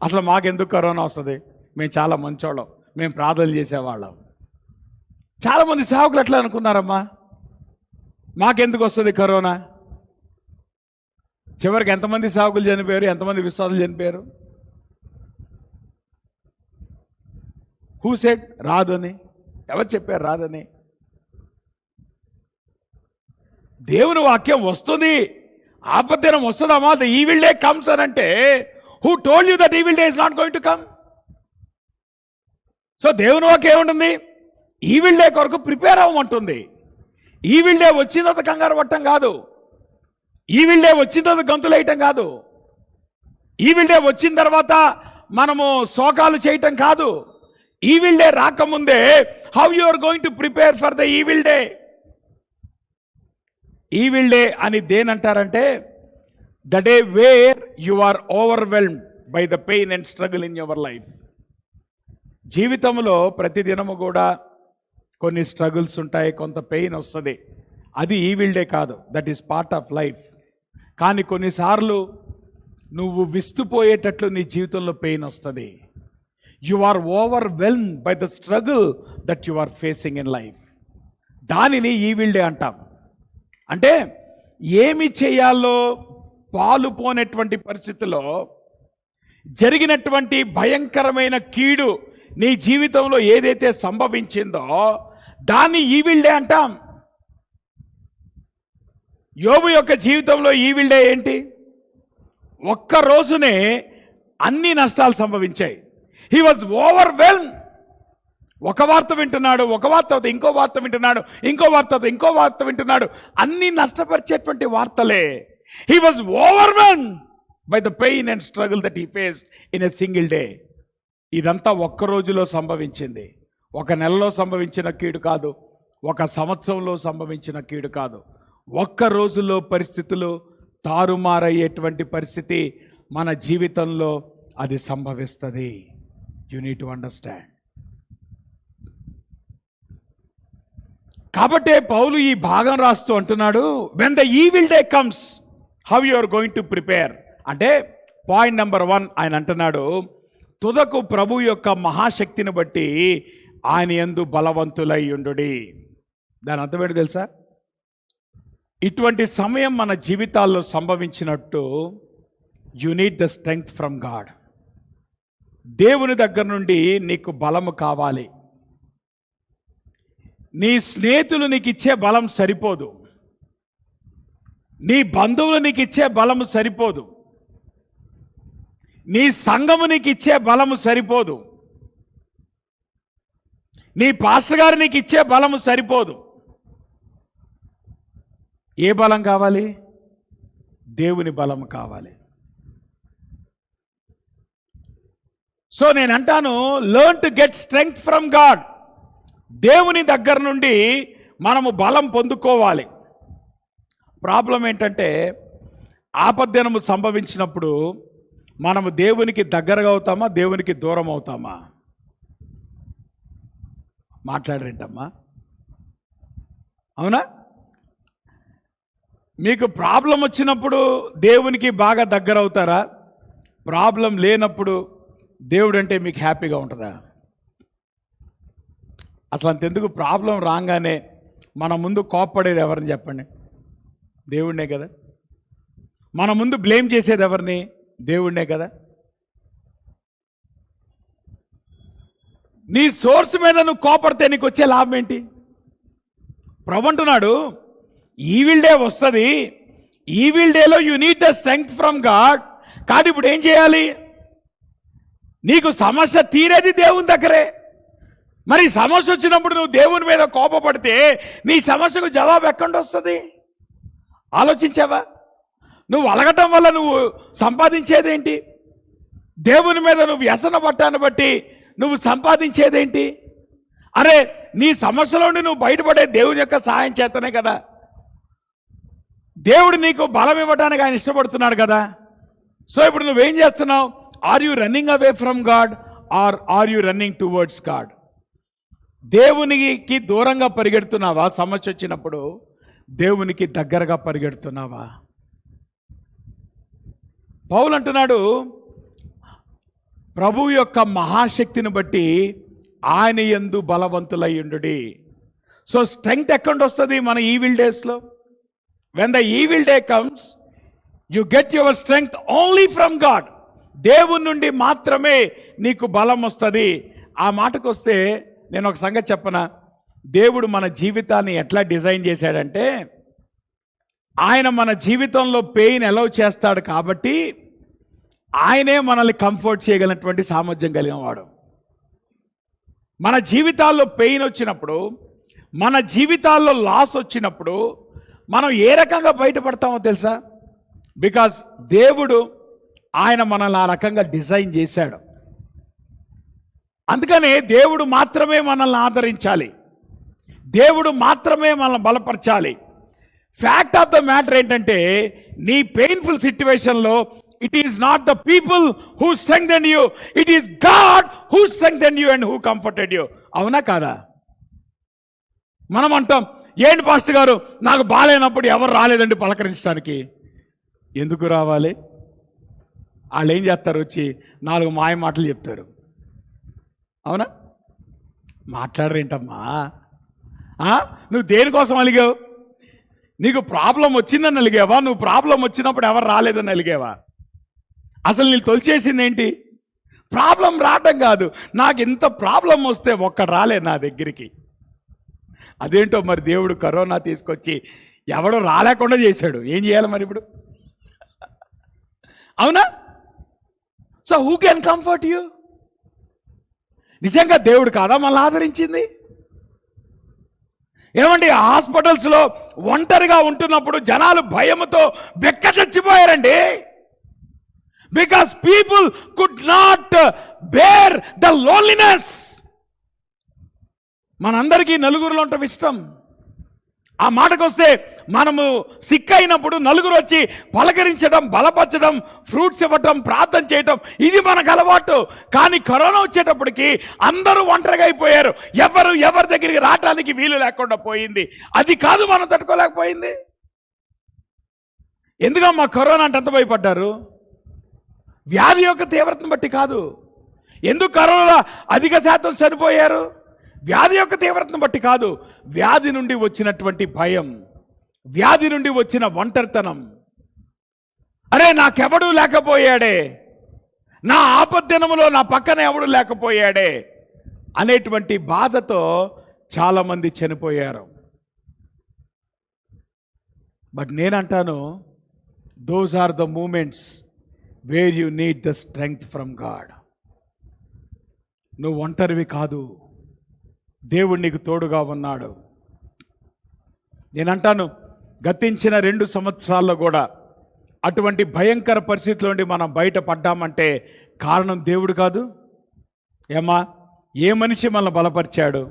S1: అసలు మాకెందుకు కరోనా వస్తుంది, మేము చాలా మంచోళ్ళం, మేము ప్రార్థనలు చేసేవాళ్ళం. చాలామంది సేవకులు ఎట్లా అనుకున్నారమ్మా, మాకెందుకు వస్తుంది కరోనా? చివరికి ఎంతమంది సేవకులు చనిపోయారు, ఎంతమంది విశ్వాసులు చనిపోయారు? హూ సెడ్ రాదని? ఎవరు చెప్పారు రాదని? దేవుని వాక్యం వస్తుంది, ఆపద్దినం వస్తుందమ్మా. ద ఈవిల్ డే కమ్స్ అని అంటే who told you that evil day is not going to come? So దేవుని వాక్యం ఏముంటుంది? ఈవిల్ డే కొరకు ప్రిపేర్ అవ్వమంటుంది. ఈవిల్ డే వచ్చిన తర్వాత కంగారు పట్టడం కాదు, ఈవిల్ డే వచ్చిన తర్వాత గంతులు వేయటం కాదు, ఈవిల్ డే వచ్చిన తర్వాత మనము శోకాలు చేయటం కాదు. ఈవిల్ డే రాకముందే how you are going to prepare for the evil day. Evil day అని దేనంటారంటే the day where you are overwhelmed by the pain and struggle in your life. జీవితంలో ప్రతిదినము కూడా కొన్ని స్ట్రగుల్స్ ఉంటాయి, కొంత పెయిన్ వస్తుంది. అది ఈవిల్ డే కాదు, that is part of life. కానీ కొన్నిసార్లు నువ్వు విస్తుపోయేటట్లు నీ జీవితంలో పెయిన్ వస్తుంది. You are overwhelmed by the struggle that you are facing in life. దానిని ఈవిల్ డే అంటాం. అంటే ఏమి చేయాలో పాలుపోనేటువంటి పరిస్థితిలో జరిగినటువంటి భయంకరమైన కీడు నీ జీవితంలో ఏదైతే సంభవించిందో దాన్ని ఈవిల్ డే అంటాం. యోబు యొక్క జీవితంలో ఈవిల్ డే ఏంటి? ఒక్క రోజునే అన్ని నష్టాలు సంభవించాయి. He was overwhelm. ఒక వార్త వింటున్నాడు, ఒక వార్త తర్వాత ఇంకో వార్త వింటున్నాడు, ఇంకో వార్త తర్వాత ఇంకో వార్త వింటున్నాడు. అన్ని నష్టపరిచేటువంటి వార్తలే. He was overwhelm by the pain and struggle that he faced in a single day. ఇదంతా ఒక్క రోజులో సంభవించింది. ఒక నెలలో సంభవించిన కీడు కాదు, ఒక సంవత్సరంలో సంభవించిన కీడు కాదు. ఒక్క రోజులో పరిస్థితులు తారుమారయ్యేటువంటి పరిస్థితి మన జీవితంలో అది సంభవిస్తుంది. You need to understand. కాబట్టే పౌలు ఈ భాగం రాస్తూ అంటున్నాడు, when the evil day comes how you are going to prepare. అంటే పాయింట్ నెంబర్ 1 ఆయన అంటున్నాడు, తుదకు ప్రభు యొక్క మహాశక్తిని బట్టి ఆయన యందు బలవంతులై ఉండుడి. దాని అర్థం ఏంటి తెలుసా? ఇటువంటి సమయం మన జీవితాల్లో సంభవించినట్టు you need the strength from God. దేవుని దగ్గర నుండి నీకు బలము కావాలి. నీ స్నేహితులు నీకు ఇచ్చే బలం సరిపోదు, నీ బంధువులు నీకు ఇచ్చే బలము సరిపోదు, నీ సంఘము నీకు ఇచ్చే బలము సరిపోదు, నీ పాస్టర్ గారు నీకు ఇచ్చే బలము సరిపోదు. ఏ బలం కావాలి? దేవుని బలం కావాలి. సో నేను అంటాను, learn to get strength from God. దేవుని దగ్గర నుండి మనము బలం పొందుకోవాలి. ప్రాబ్లం ఏంటంటే ఆపద్దినము సంభవించినప్పుడు మనము దేవునికి దగ్గరగా అవుతామా, దేవునికి దూరం అవుతామా? మాట్లాడరేంటమ్మా? అవునా? మీకు ప్రాబ్లం వచ్చినప్పుడు దేవునికి బాగా దగ్గర అవుతారా? ప్రాబ్లం లేనప్పుడు దేవుడు అంటే మీకు హ్యాపీగా ఉంటుందా? అసలు అంతెందుకు, ప్రాబ్లం రాగానే మన ముందు కోప్పడేది ఎవరిని చెప్పండి? దేవుడినే కదా. మన ముందు బ్లేమ్ చేసేది ఎవరిని? దేవుడినే కదా. నీ సోర్స్ మీద నువ్వు కోపడితే నీకు వచ్చే లాభం ఏంటి? ప్రభు అంటున్నాడు, ఈవిల్ డే వస్తుంది, ఈవిల్ డేలో you need the strength from God. కానీ ఇప్పుడు ఏం చేయాలి? నీకు సమస్య తీరేది దేవుని దగ్గరే. మరి సమస్య వచ్చినప్పుడు నువ్వు దేవుని మీద కోపపడితే నీ సమస్యకు జవాబు ఎక్కడి వస్తుంది? ఆలోచించావా? నువ్వు అలగటం వల్ల నువ్వు సంపాదించేదేంటి? దేవుని మీద నువ్వు వ్యసన పట్టాన్ని బట్టి నువ్వు సంపాదించేదేంటి? అరే, నీ సమస్యలో నుండి నువ్వు బయటపడే దేవుని యొక్క సహాయం చేతనే కదా. దేవుడు నీకు బలం ఇవ్వడానికి ఆయన ఇష్టపడుతున్నాడు కదా. సో ఇప్పుడు నువ్వేం చేస్తున్నావు? Are you running away from God or are you running towards God? దేవునికి దూరంగా పరిగెడుతున్నావా? సమస్య వచ్చినప్పుడు దేవునికి దగ్గరగా పరిగెడుతున్నావా? పౌలు అంటున్నాడు, ప్రభు యొక్క మహాశక్తిని బట్టి ఆయన యందు బలవంతులై ఉండుడి. సో స్ట్రెంగ్త్ ఎక్కడి వస్తుంది మన ఈవిల్ డేస్లో? When the evil day comes you get your strength only from God. దేవుని నుండి మాత్రమే నీకు బలం వస్తుంది. ఆ మాటకు వస్తే నేను ఒక సంగతి చెప్పనా? దేవుడు మన జీవితాన్ని ఎట్లా డిజైన్ చేశాడంటే, ఆయన మన జీవితంలో పెయిన్ అలౌ చేస్తాడు కాబట్టి ఆయనే మనల్ని కంఫర్ట్ చేయగలిగినటువంటి సామర్థ్యం కలిగిన వాడు. మన జీవితాల్లో పెయిన్ వచ్చినప్పుడు, మన జీవితాల్లో లాస్ వచ్చినప్పుడు మనం ఏ రకంగా బయటపడతామో తెలుసా? బికాస్ దేవుడు ఆయన మనల్ని ఆ రకంగా డిజైన్ చేశాడు. అందుకనే దేవుడు మాత్రమే మనల్ని ఆదరించాలి, దేవుడు మాత్రమే మనల్ని బలపరచాలి. ఫ్యాక్ట్ ఆఫ్ ద మ్యాటర్ ఏంటంటే, నీ పెయిన్ఫుల్ సిచ్యువేషన్లో it is not the people who strengthen you, it is God who strengthen you and who comforted you. అవునా కాదా? మనం అంటాం, ఏంటి పాస్టర్ గారు నాకు బాగాలేనప్పుడు ఎవరు రాలేదండి పలకరించడానికి. ఎందుకు రావాలి? వాళ్ళు ఏం చేస్తారు? వచ్చి 4 మాయ మాటలు చెప్తారు. అవునా? మాట్లాడరేంటమ్మా? నువ్వు దేనికోసం అలిగావు? నీకు ప్రాబ్లం వచ్చిందని అలిగావా? నువ్వు ప్రాబ్లం వచ్చినప్పుడు ఎవరు రాలేదని అలిగావా? అసలు నీళ్ళు తొలిచేసింది ఏంటి? ప్రాబ్లం రావటం కాదు, నాకు ఇంత ప్రాబ్లం వస్తే ఒక్కడు రాలే నా దగ్గరికి. అదేంటో మరి దేవుడు కరోనా తీసుకొచ్చి ఎవడో రాలేకుండా చేశాడు. ఏం చేయాలి మరి ఇప్పుడు? అవునా? So who can comfort you? నిజంగా దేవుడు కాదా మనల్ని ఆదరించింది? ఏమండి, హాస్పిటల్స్లో ఒంటరిగా ఉంటున్నప్పుడు జనాలు భయముతో బెక్క చచ్చిపోయారండి. Because people could not bear the loneliness. మనందరికీ నలుగురిలో ఉండటం ఇష్టం. ఆ మాటకొస్తే మనము సిక్ అయినప్పుడు నలుగురు వచ్చి పలకరించడం, బలపరచడం, ఫ్రూట్స్ ఇవ్వటం, ప్రార్థన చేయటం, ఇది మనకు అలవాటు. కానీ కరోనా వచ్చేటప్పటికి అందరూ ఒంటరిగా అయిపోయారు. ఎవరి దగ్గరికి రావటానికి వీలు లేకుండా పోయింది. అది కాదు మనం తట్టుకోలేకపోయింది. ఎందుకమ్మా కరోనా అంటే అంత భయపడ్డారు? వ్యాధి యొక్క తీవ్రతను బట్టి కాదు. ఎందుకు కరోనా అధిక శాతం చనిపోయారు? వ్యాధి యొక్క తీవ్రతను బట్టి కాదు. వ్యాధి నుండి వచ్చినటువంటి భయం, వ్యాధి నుండి వచ్చిన ఒంటరితనం. అరే నాకెవడూ లేకపోయాడే, నా ఆపద్దినములో నా పక్కన ఎవడు లేకపోయాడే అనేటువంటి బాధతో చాలామంది చనిపోయారు. బట్ నేనంటాను, those are the moments where you need the strength from God. నువ్వు ఒంటరివి కాదు, దేవుడు నీకు తోడుగా ఉన్నాడు. నేనంటాను, గతించిన 2 సంవత్సరాల్లో కూడా అటువంటి భయంకర పరిస్థితుల నుండి మనం బయటపడ్డామంటే కారణం దేవుడు కాదు. ఏమా, ఏ మనిషి మనల్ని బలపరిచాడు?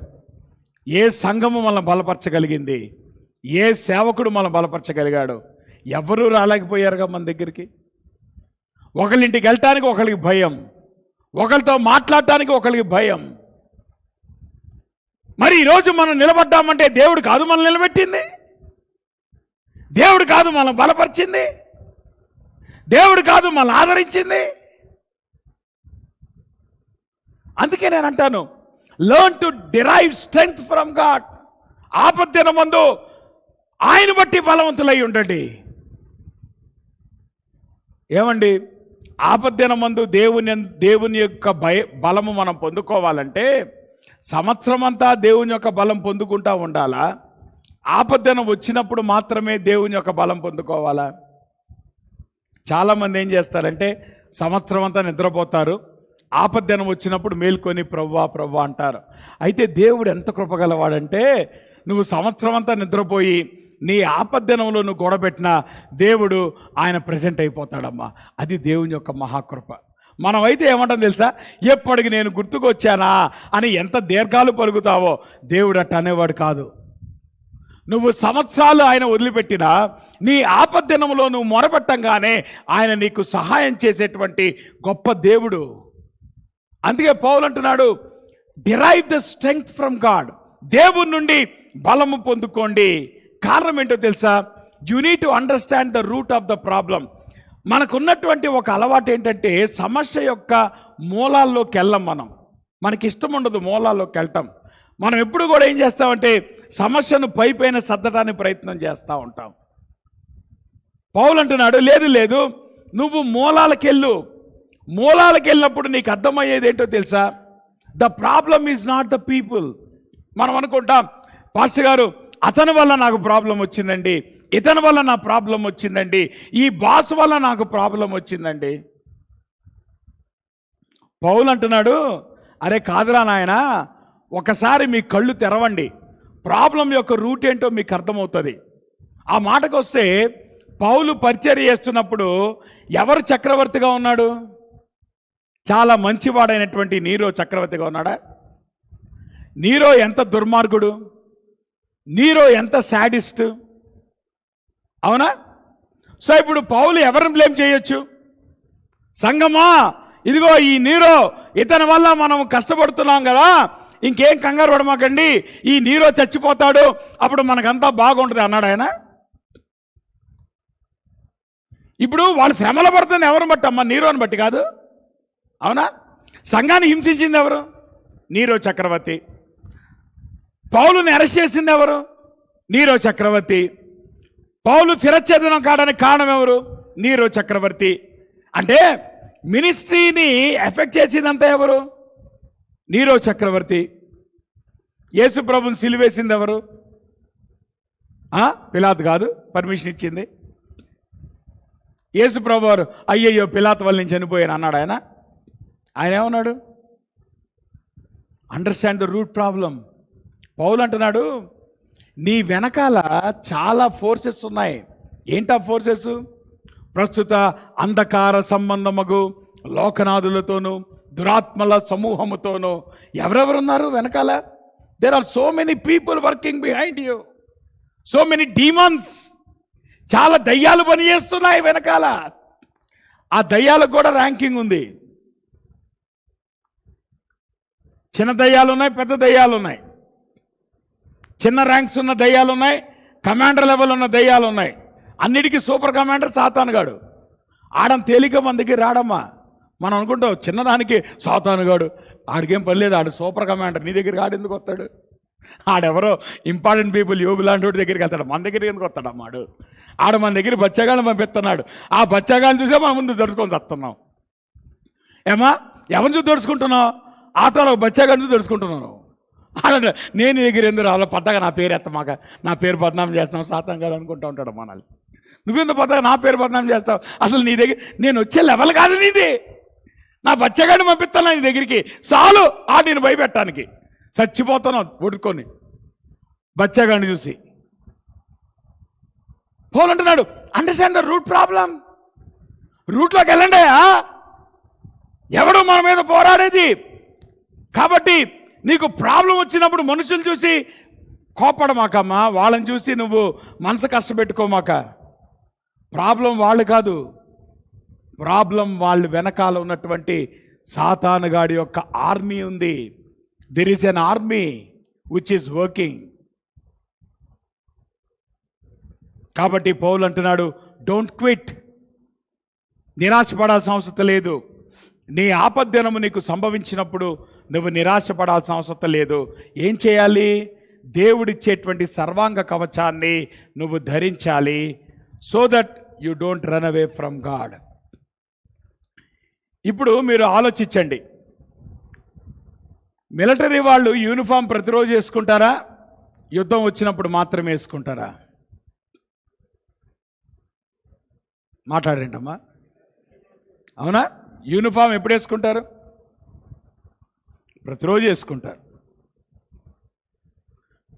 S1: ఏ సంఘము మనల్ని బలపరచగలిగింది? ఏ సేవకుడు మనల్ని బలపరచగలిగాడు? ఎవరూ రాలేకపోయారుగా మన దగ్గరికి. ఒకరింటికి వెళ్ళటానికి ఒకరికి భయం, ఒకరితో మాట్లాడటానికి ఒకరికి భయం. మరి ఈరోజు మనం నిలబడ్డామంటే దేవుడు కాదు మనం నిలబెట్టింది, దేవుడు కాదు మనం బలపరిచింది, దేవుడు కాదు మనం ఆదరించింది. అందుకే నేను అంటాను, learn to derive strength from God. ఆపద్దిన ముందు ఆయన బట్టి బలవంతులై ఉండండి. ఏమండి, ఆపద్దిన మందు దేవుని యొక్క బలము మనం పొందుకోవాలంటే సంవత్సరం అంతా దేవుని యొక్క బలం పొందుకుంటా ఉండాలా? ఆపద్దినం వచ్చినప్పుడు మాత్రమే దేవుని యొక్క బలం పొందుకోవాలా? చాలామంది ఏం చేస్తారంటే సంవత్సరం అంతా నిద్రపోతారు, ఆపద్దినం వచ్చినప్పుడు మేల్కొని ప్రవ్వా ప్రవ్వా అంటారు. అయితే దేవుడు ఎంత కృపగలవాడంటే, నువ్వు సంవత్సరం అంతా నిద్రపోయి నీ ఆపద్దినంలో నువ్వు గొడబెట్టినా దేవుడు ఆయన ప్రజెంట్ అయిపోతాడమ్మా. అది దేవుని యొక్క మహాకృప. మనమైతే ఏమంటాం తెలుసా? ఎప్పటికి నేను గుర్తుకొచ్చానా అని ఎంత దీర్ఘాలు పలుకుతావో, దేవుడు అట్ట అనేవాడు కాదు. నువ్వు సంవత్సరాలు ఆయన వదిలిపెట్టినా నీ ఆపద్దినంలో నువ్వు మొరపెట్టంగానే ఆయన నీకు సహాయం చేసేటువంటి గొప్ప దేవుడు. అందుకే పౌలు అంటున్నాడు, derive the strength from God. దేవుని నుండి బలము పొందుకోండి. కారణం ఏంటో తెలుసా? You need to understand the root of the problem. మనకున్నటువంటి ఒక అలవాటు ఏంటంటే, సమస్య యొక్క మూలాల్లోకి వెళ్ళం. మనకి ఇష్టం ఉండదు మూలాల్లోకి వెళ్ళటం. మనం ఎప్పుడు కూడా ఏం చేస్తామంటే సమస్యను పైపైన సర్దడానికి ప్రయత్నం చేస్తూ ఉంటాం. పౌలు అంటున్నాడు, లేదు నువ్వు మూలాలకెళ్ళు. మూలాలకెళ్ళినప్పుడు నీకు అర్థమయ్యేది ఏంటో తెలుసా? The problem is not the people. మనం అనుకుంటాం, పాస్టర్ గారు అతని వల్ల నాకు ప్రాబ్లం వచ్చిందండి, ఇతని వల్ల నా ప్రాబ్లం వచ్చిందండి, ఈ బాస్ వల్ల నాకు ప్రాబ్లం వచ్చిందండి. పౌలు అంటున్నాడు, అరే కాదురా నాయన, ఒకసారి మీ కళ్ళు తెరవండి, ప్రాబ్లం యొక్క రూట్ ఏంటో మీకు అర్థమవుతుంది. ఆ మాటకు వస్తే పౌలు పరిచర్య చేస్తున్నప్పుడు ఎవరు చక్రవర్తిగా ఉన్నాడు? చాలా మంచివాడైనటువంటి నీరో చక్రవర్తిగా ఉన్నాడా? నీరో ఎంత దుర్మార్గుడు, నీరో ఎంత శాడిస్ట్, అవునా? సో ఇప్పుడు పౌలు ఎవరిని బ్లేమ్ చేయొచ్చు? సంగమా, ఇదిగో ఈ నీరో, ఇతని వల్ల మనం కష్టపడుతున్నాం కదా, ఇంకేం కంగారు పడమాకండి, ఈ నీరో చచ్చిపోతాడు, అప్పుడు మనకంతా బాగుంటుంది అన్నాడు ఆయన. ఇప్పుడు వాళ్ళు శ్రమలు పడుతుంది ఎవరిని బట్టి అమ్మా? నీరోని బట్టి కాదు, అవునా? సంఘాన్ని హింసించింది ఎవరు? నీరో చక్రవర్తి. పౌలుని అరెస్ట్ చేసింది ఎవరు? నీరో చక్రవర్తి. పౌలు శిరచ్ఛేదనం కావడానికి కారణం ఎవరు? నీరో చక్రవర్తి. అంటే మినిస్ట్రీని ఎఫెక్ట్ చేసిందంతా ఎవరు? నీరో చక్రవర్తి. యేసు ప్రభుని సిలువేసింది ఎవరు? పిలాతు కాదు, పర్మిషన్ ఇచ్చింది. యేసు ప్రభు వారు అయ్యయ్యో పిలాతు వల్ల నేను చనిపోయాను అన్నాడు ఆయన. ఆయన ఏమన్నాడు? Understand the root problem. Paul అంటున్నాడు, నీ వెనకాల చాలా ఫోర్సెస్ ఉన్నాయి. ఏంటా ఫోర్సెస్? ప్రస్తుత అంధకార సంబంధమగు లోకనాథులతోనూ దురాత్మల సమూహముతోనూ ఎవరెవరున్నారు వెనకాల? There are so many people working behind you, so many demons. చాలా దయ్యాలు పనిచేస్తున్నాయి వెనకాల. ఆ దయ్యాలకు కూడా ర్యాంకింగ్ ఉంది. చిన్న దయ్యాలు ఉన్నాయి, పెద్ద దయ్యాలు ఉన్నాయి. చిన్న ర్యాంక్స్ ఉన్న దయ్యాలు ఉన్నాయి, కమాండర్ లెవెల్ ఉన్న దయ్యాలు ఉన్నాయి. అన్నిటికీ సూపర్ కమాండర్ సాతానుగాడు. ఆడం తేలిక మన దగ్గర రాడమ్మా. మనం అనుకుంటాం చిన్నదానికి సాతానుగాడు, ఆడికేం పని లేదు, ఆడు సూపర్ కమాండర్. నీ దగ్గరికి ఆడెందుకు వస్తాడు? ఆడెవరో ఇంపార్టెంట్ పీపుల్, యోగు లాంటి వాడి దగ్గరికి వెళ్తాడు. మన దగ్గరికి ఎందుకు వస్తాడు అమ్మాడు? ఆడ మన దగ్గర బచ్చగాళ్ళని పంపిస్తున్నాడు. ఆ బచ్చగాళ్ళని చూసే మనం ముందు దడుచుకొని వస్తున్నాం. ఏమా ఎవరిని చూసి దడుచుకుంటున్నావు? ఆటోలో బచ్చగాళ్ళని చూసి దడుచుకుంటున్నాను. ఆడ నేను నీ దగ్గర ఎందుకు రావాలో పద్దగా నా పేరు ఎత్తమాక, నా పేరు బదనాం చేస్తాం సాతానుగాడు అనుకుంటూ ఉంటాడు మనల్ని. నువ్వెందుకు పద్దగా నా పేరు బదనాం చేస్తావు? అసలు నీ దగ్గర నేను వచ్చే లెవెల్ కాదు నీది. నా బచ్చగాడిని పంపిస్తాను నీ దగ్గరికి, చాలు నేను భయపెట్టడానికి. చచ్చిపోతాను ఒడుకొని బచ్చగాడిని చూసి. పౌలు అంటున్నాడు, అండర్స్టాండ్ ద రూట్ ప్రాబ్లం. రూట్లోకి వెళ్ళండి. ఎవడు మన మీద పోరాడేది? కాబట్టి నీకు ప్రాబ్లం వచ్చినప్పుడు మనుషులు చూసి కోపడమాకమ్మా, వాళ్ళని చూసి నువ్వు మనసు కష్టపెట్టుకోమాక. ప్రాబ్లం వాళ్ళు కాదు, ప్రాబ్లం వాళ్ళు వెనకాల ఉన్నటువంటి సాతానుగాడి యొక్క ఆర్మీ ఉంది. There is an army which is working. కాబట్టి పౌలు అంటున్నాడు, డోంట్ క్విట్. నిరాశపడాల్సిన అవసరం లేదు. నీ ఆపద్దినము నీకు సంభవించినప్పుడు నువ్వు నిరాశపడాల్సిన అవసరం లేదు. ఏం చేయాలి? దేవుడిచ్చేటువంటి సర్వాంగ కవచాన్ని నువ్వు ధరించాలి. So that you don't run away from God. ఇప్పుడు మీరు ఆలోచించండి, మిలిటరీ వాళ్ళు యూనిఫామ్ ప్రతిరోజు వేసుకుంటారా? యుద్ధం వచ్చినప్పుడు మాత్రమే వేసుకుంటారా? మాట్లాడంటమ్మా. అవునా? యూనిఫామ్ ఎప్పుడు వేసుకుంటారు? ప్రతిరోజు వేసుకుంటారు.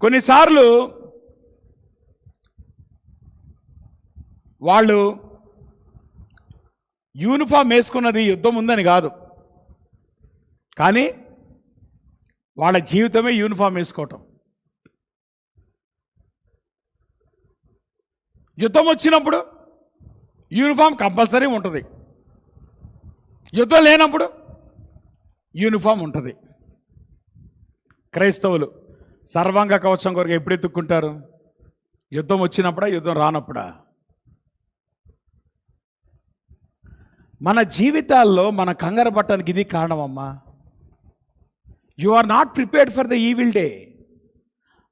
S1: కొన్నిసార్లు వాళ్ళు యూనిఫామ్ వేసుకున్నది యుద్ధం ఉందని కాదు, కానీ వాళ్ళ జీవితమే యూనిఫామ్ వేసుకోవటం. యుద్ధం వచ్చినప్పుడు యూనిఫామ్ కంపల్సరీ ఉంటుంది, యుద్ధం లేనప్పుడు యూనిఫామ్ ఉంటుంది. క్రైస్తవులు సర్వాంగ కవచం కొరకు ఎప్పుడు ఎత్తుక్కుంటారు? యుద్ధం వచ్చినప్పుడా, యుద్ధం రానప్పుడా? మన జీవితాల్లో మన కంగారు పట్టడానికి ఇది కారణమమ్మా. You are not prepared for the evil day.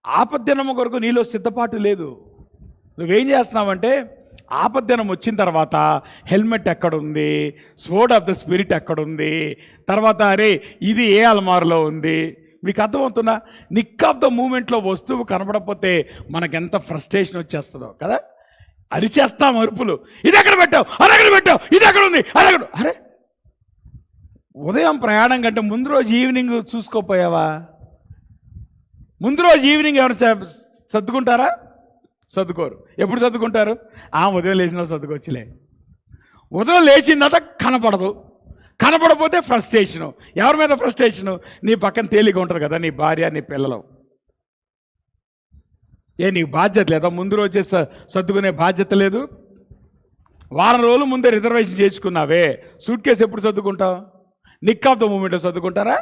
S1: ఆపద్దినము కొరకు నీలో సిద్ధపాటు లేదు. నువ్వేం చేస్తున్నావంటే, ఆపద్దినం వచ్చిన తర్వాత హెల్మెట్ ఎక్కడుంది, స్వోర్డ్ ఆఫ్ ద స్పిరిట్ ఎక్కడుంది, తర్వాత అరే ఇది ఏ అల్మార్లో ఉంది. మీకు అర్థమవుతుందా? నిక్ ఆఫ్ ద మూమెంట్లో వస్తువు కనపడకపోతే మనకెంత ఫ్రస్ట్రేషన్ వచ్చేస్తుందో కదా. అరిచేస్తాం అరుపులు, ఇది ఎక్కడ పెట్టావు, అది ఎక్కడ పెట్టావు, ఇది ఎక్కడ ఉంది, అది ఎక్కడ. అరే ఉదయం ప్రయాణం కంటే ముందు రోజు ఈవినింగ్ చూసుకోపోయావా? ముందు రోజు ఈవినింగ్ ఎవరు సర్దుకుంటారా? సర్దుకోరు. ఎప్పుడు సర్దుకుంటారు? ఉదయం లేచిన సర్దుకొచ్చిలే. ఉదయం లేచిన తర్వాత కనపడదు, కనపడపోతే ఫ్రస్ట్రేషను. ఎవరి మీద ఫ్రస్ట్రేషను? నీ పక్కన తేలిక ఉంటారు కదా, నీ భార్య, నీ పిల్లలు. నీకు బాధ్యత లేదా? ముందు రోజే సర్దుకునే బాధ్యత లేదు. వారం రోజులు ముందే రిజర్వేషన్ చేసుకున్నావే, సూట్ కేసు ఎప్పుడు సర్దుకుంటావు? నిక్ ఆఫ్ ద మూమెంట్లో సర్దుకుంటారా?